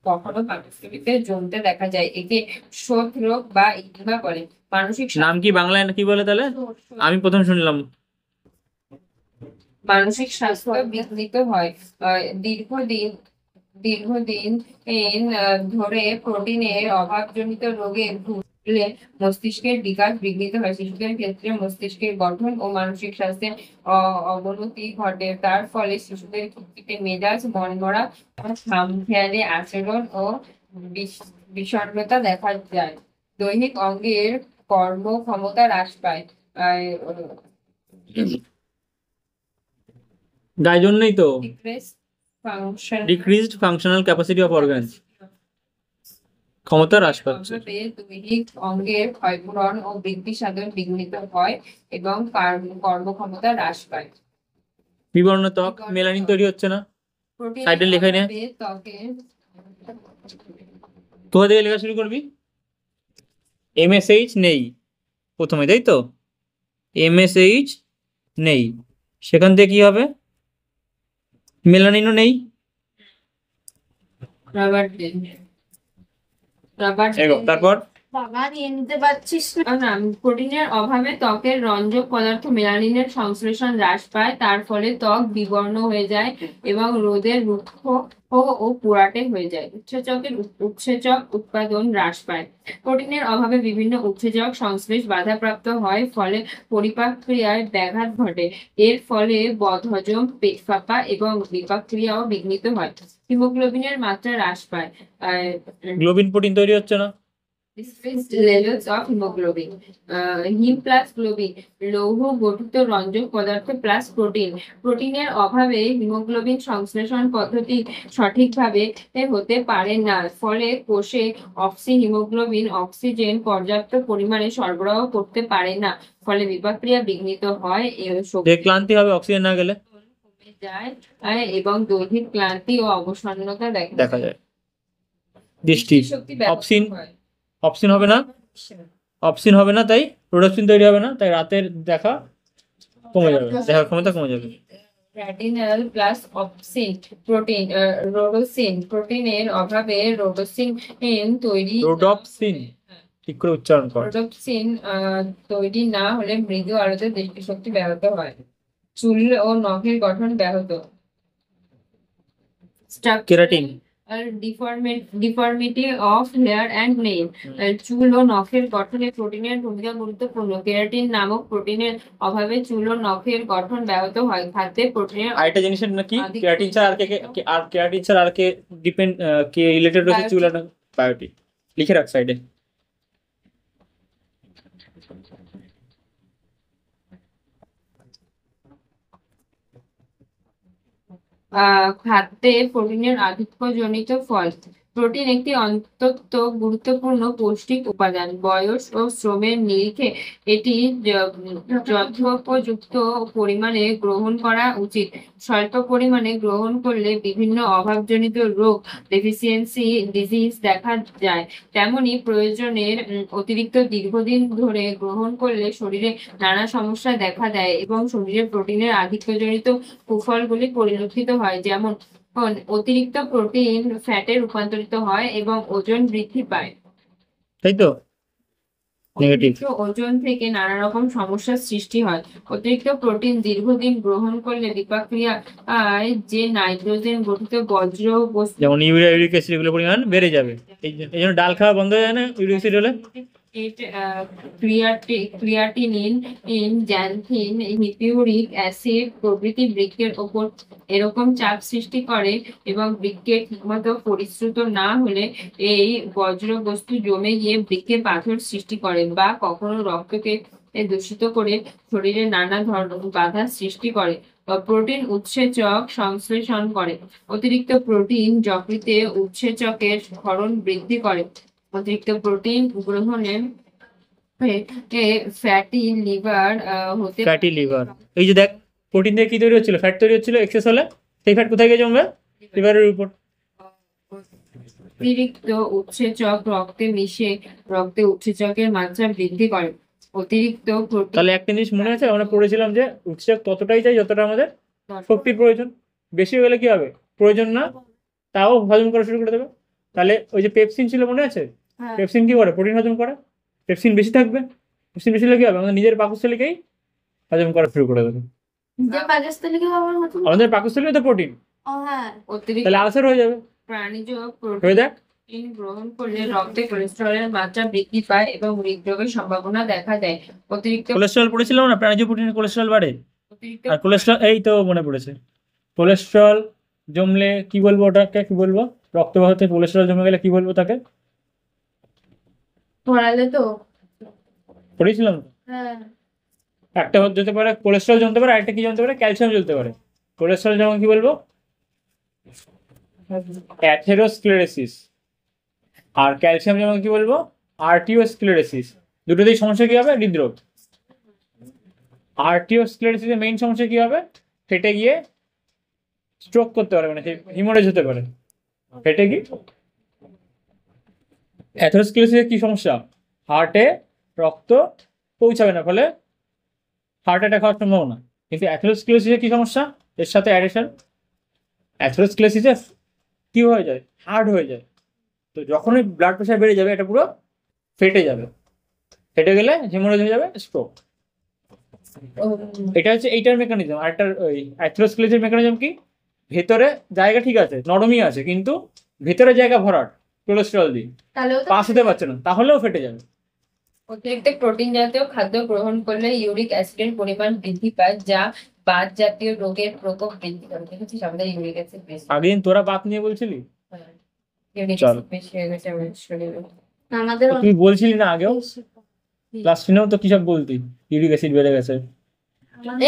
কখনো পাকস্থলীতে জমতে দেখা যায়, একে শোথ রোগ বা ইডিমা বলে। মানসিক নাম কি বাংলায় কি বলে তাহলে? আমি প্রথম শুনলাম। মানসিক স্বাস্থ্য বিঘ্নিত হয়। দীর্ঘদিন ধরে প্রোটিনের অভাবজনিত রোগে ভুগলে মস্তিষ্কের বিকাশ বিঘ্নিত হয়। শিশুদের ক্ষেত্রে মস্তিষ্কের গঠন ও মানসিক স্বাস্থ্যের অবনতি ঘটে। তার ফলে শিশুদের খিটখিটে মেজাজ, মনমরা, খামখেয়ালি আচরণ ও বিষণ্ণতা দেখা যায়। দৈহিক অঙ্গের কর্মক্ষমতা হ্রাস পায়। তাই জন্যই তো decreased functional capacity of organs, ক্ষমতা হ্রাস পাচ্ছে। দৈহিক অঙ্গের ক্ষয়পূরণ ও বৃদ্ধি সাধন বিঘ্নিত হয় এবং কর্মক্ষমতা হ্রাস পায়। বিবর্ণ ত্বক, মেলানিন তৈরি হচ্ছে না। সাইডে লেখা নে, কোথা থেকে লেখা শুরু করবি? MSH নেই প্রথমে, তাই তো? MSH নেই, সেখান থেকে কি হবে? মেলানিনও নেই। তারপর বাবা নিয়ে নিতে পারছিস না। না, প্রোটিনের অভাবে ত্বকের রঞ্জক পদার্থ মেলানিনের সংশ্লেষণ হ্রাস পায়, তার ফলে ত্বক বিবর্ণ হয়ে যায় এবং রোদের রুক্ষ ও পোড়াটে হয়ে যায়। উৎসেচক উৎপাদন হ্রাস পায়। প্রোটিনের অভাবে বিভিন্ন উৎসেচক সংশ্লেষ বাধাপ্রাপ্ত হয়, ফলে পরিপাক ক্রিয়ায় ব্যাঘাত ঘটে। এর ফলে বদহজম, পেট ফাঁপা এবং বিপাক ক্রিয়াও বিঘ্নিত হয়। হিমোগ্লোবিনের মাত্রা হ্রাস পায়। গ্লোবিন প্রোটিন তৈরি হচ্ছে না। Decreased levels of hemoglobin. Him plus globin, লৌহ গঠিত রঞ্জক পদার্থ প্লাস প্রোটিন। প্রোটিনের অভাবে হিমোগ্লোবিন সংশ্লেষণ পদ্ধতি সঠিকভাবে হতে পারে না, ফলে কোষে হিমোগ্লোবিন অক্সিজেন পর্যাপ্ত পরিমাণে সরবরাহ করতে পারে না, ফলে বিপাক ক্রিয়া বিঘ্নিত হয়, ক্লান্তি হবে অক্সিজেন না গেলে, কমে যায় এবং দৈহিক ক্লান্তি ও অবসন্নতা দেখা যায়। দৃষ্টি শক্তি ব্যাহত হয়। অপশন হবে না, অপশন হবে না, তাই রোডোপ্সিন তৈরি হবে না, তাই রাতের দেখা কমে যাবে, দেখার ক্ষমতা কমে যাবে। Retinal plus opsin protein, rhodopsin. প্রোটিনের অভাবে রোডোসিন তৈরি রোডোপ্সিন, ঠিক করে উচ্চারণ কর। রোডোপ্সিন তৈরি না হলে মৃদু আলোতে দৃষ্টিশক্তি ব্যাহত হয়। চুল ও নখের গঠন ব্যাহত। Keratin, deformity of hair and nail. চুল ও নখের গঠনে প্রোটিনের ভূমিকা গুরুত্বপূর্ণ। কেরাটিন নামক প্রোটিনের অভাবে চুল ও নখের গঠন ব্যাহত হয়। খাদ্যে প্রোটিনের আরেকটা জিনিসের নাকি কেরাটিন ছাড়া আর কেরাটিন ছাড়া আর কে ডিপেন্ড, কে রিলেটেড রয়েছে চুল আর বায়োটিক, লিখে রাখ সাইডে। খাদ্যে প্রোটিনের আধিক্যজনিত ফল। প্রোটিন একটি অত্যন্ত গুরুত্বপূর্ণ পৌষ্টিক উপাদান। বয়স ও শ্রমের নিরিখে এটি যথোপযুক্ত পরিমাণে গ্রহণ করা উচিত। স্বল্প পরিমাণে গ্রহণ করলে বিভিন্ন অভাবজনিত রোগ, ডেফিসিয়েন্সি ডিজিজ দেখা যায়। তেমনি প্রয়োজনের অতিরিক্ত দীর্ঘদিন ধরে গ্রহণ করলে শরীরে নানা সমস্যা দেখা দেয় এবং শরীরে প্রোটিনের আধিক্যজনিত কুফলগুলি পরিলক্ষিত হয়, যেমন অতিরিক্ত প্রোটিন ফ্যাটে রূপান্তরিত হয় এবং ওজন বৃদ্ধি পায়। তাই তো, অতিরিক্ত ওজন থেকে নানা রকম সমস্যার সৃষ্টি হয়। অতিরিক্ত প্রোটিন দীর্ঘদিন গ্রহণ করলে বিপাক ক্রিয়ায় যে নাইট্রোজেন গঠিত বজ্র বস্তু, যেমন ইউরিয়া, ইউরিক অ্যাসিড, এগুলোর পরিমাণ বেড়ে যাবে। এই জন্য ডাল খাওয়া বন্ধ হয়ে যায় না ইউরিক অ্যাসিড হলে। ক্রিয়াটিনিন, জ্যান্থিন, হিপিউরিক অ্যাসিড প্রভৃতি বৃক্কের ওপর এরকম চাপ সৃষ্টি করে এবং বৃক্কের ঠিকমতো পরিশ্রুত না হলে এই বজ্র বস্তু জমে গিয়ে বৃক্কে পাথর সৃষ্টি করে বা কখনো রক্তকে দূষিত করে শরীরে নানা ধরনের বাধার সৃষ্টি করে। প্রোটিন উৎসেচক সংশ্লেষণ করে। অতিরিক্ত প্রোটিন যকৃতে উৎসেচকের ক্ষরণ বৃদ্ধি করে। অতিরিক্ত প্রোটিন গ্রহণে ফ্যাটি লিভার হতে ফ্যাটি লিভার, এই যে দেখ প্রোটিন দিয়ে কি তৈরি হচ্ছিল, ফ্যাট তৈরি হচ্ছিল, এক্সেস হলে সেই ফ্যাট কোথায় গিয়ে জমবে? লিভারের উপর। অতিরিক্ত উৎসেচক রক্তে মিশে রক্তে উৎসেচকের মাত্রা বৃদ্ধি করে। অতিরিক্ত তাহলে একটা জিনিস মনে আছে, আমরা পড়েছিলাম যে উৎসেচক ততটাই চাই যতটা আমাদের শক্তির প্রয়োজন। বেশি হয়ে গেলে কি হবে? প্রয়োজন না, তাও হজম করা শুরু করে দেবে। তাহলে ওই যে পেপসিন ছিল মনে আছে, পেপসিন কি করে? প্রোটিন হজম করে। পেপসিন বেশি থাকবে, পেপসিন বেশি হলে কি হবে? আমাদের নিজের পাকস্থলীকেই হজম করা শুরু করে দেবে। আমাদের পাকস্থলী তো প্রোটিন, তাহলে আলসার হয়ে যাবে। প্রাণীজ হয়ে দেখ, প্রোটিন গ্রহণ করলে রক্তে কোলেস্টেরলের মাত্রা বৃদ্ধি পায় এবং হৃদরোগের সম্ভাবনা দেখা দেয়। অতিরিক্ত কোলেস্টেরল পড়েছিলাম না, প্রাণীজ প্রোটিনের কোলেস্টেরল বাড়ে। অতিরিক্ত আর কোলেস্টেরল, এই তো মনে পড়েছে, কোলেস্টেরল জমলে কি বলবো? ওটাকে কি বলবো? রক্তবাহতে কোলেস্টেরল জমে গেলে কি বলবো তাকে? পড়ালে তো পড়েছিলাম তো। একটা যেতে পারে কোলেস্টেরল জমতে পারে, আরেকটা কি জমতে পারে? ক্যালসিয়াম জ্বলতে পারে। কোলেস্টেরল যেমন কি বলবো? অ্যাথেরোস্ক্লেরোসিস। আর ক্যালসিয়াম যেমন কি বলবো? আর্টিওস্ক্লেরোসিস। দুটোতেই সমস্যা কি হবে? হৃদরোগ। আর্টিওস্ক্লেরোসিসের মেইন সমস্যা কি হবে? ফেটে গিয়ে স্ট্রোক করতে পারে, মানে হিমোরেজ হতে পারে ফেটে গিয়ে। অ্যাথেরোস্ক্লেরোসিসের কি সমস্যা? হার্টে রক্ত পৌঁছাবে না, ফলে হার্ট অ্যাটাক হওয়ার সম্ভাবনা। কিন্তু অ্যাথেরোস্ক্লেরোসিসের কি সমস্যা? এর সাথে অ্যাডিশন, অ্যাথেরোস্ক্লেরোসিসে কি হয়ে যায়? হার্ড হয়ে যায়। তো যখনই ব্লাড প্রেশার বেড়ে যাবে, এটা পুরো ফেটে যাবে, ফেটে গেলে হেমোরেজ হয়ে যাবে, স্ট্রোক। এটা হচ্ছে এইটার মেকানিজম। আর একটা ওই অ্যাথেরোস্ক্লেরোসিসের মেকানিজম কি, ভেতরে জায়গা ঠিক আছে, নরমই আছে, কিন্তু ভেতরে জায়গা ভরাট কোলেস্টেরল দিয়ে, তাহলেও তো পাস হতে পারছে না, তাহলেও ফেটে যাবে। অতিরিক্ত প্রোটিন জাতীয় খাদ্য গ্রহণ করলে ইউরিক অ্যাসিডের পরিমাণ বৃদ্ধি পায়, যা বাত জাতীয় রোগের প্রকোপ বৃদ্ধি করে। দেখেছিস আমাদের ইউরিক অ্যাসিড বেশি, আগের তোরা বাত নিয়ে বলছিলি, ইউরিক চল। অ্যাসিড বেশি হয়ে গেছে আমাদের শরীরে। আমাদের তুই বলছিলি না আগেও, ক্লাস 10 তো কিসব বলতি, ইউরিক অ্যাসিড বেড়ে গেছে।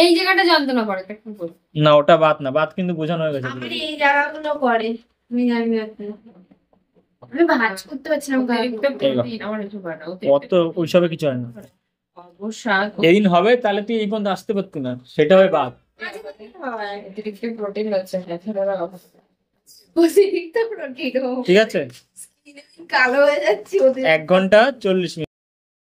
এই জায়গাটা জানতো না, পরে একটু বল। না ওটা বাত না, বাত কিন্তু বোঝানো হয়ে গেছে। আমার এই জায়গাগুলো করে, আমি জানি না এখন। আমি ভাঁজ করতে পারছিলাম অতিরিক্ত প্রোটিন আমার কিছু করে না। অত ওইসবে কিছু হয় না। অবসাদ, যেদিন হবে তাহলে তুই এই পর্যন্ত আসতে পারতি না, সেটা হয় বাত। অতিরিক্ত প্রোটিন হচ্ছে অতিরিক্ত প্রোটিন ঠিক আছে, কালো হয়ে যাচ্ছি ওদের 1 ঘন্টা 40 মিনিট।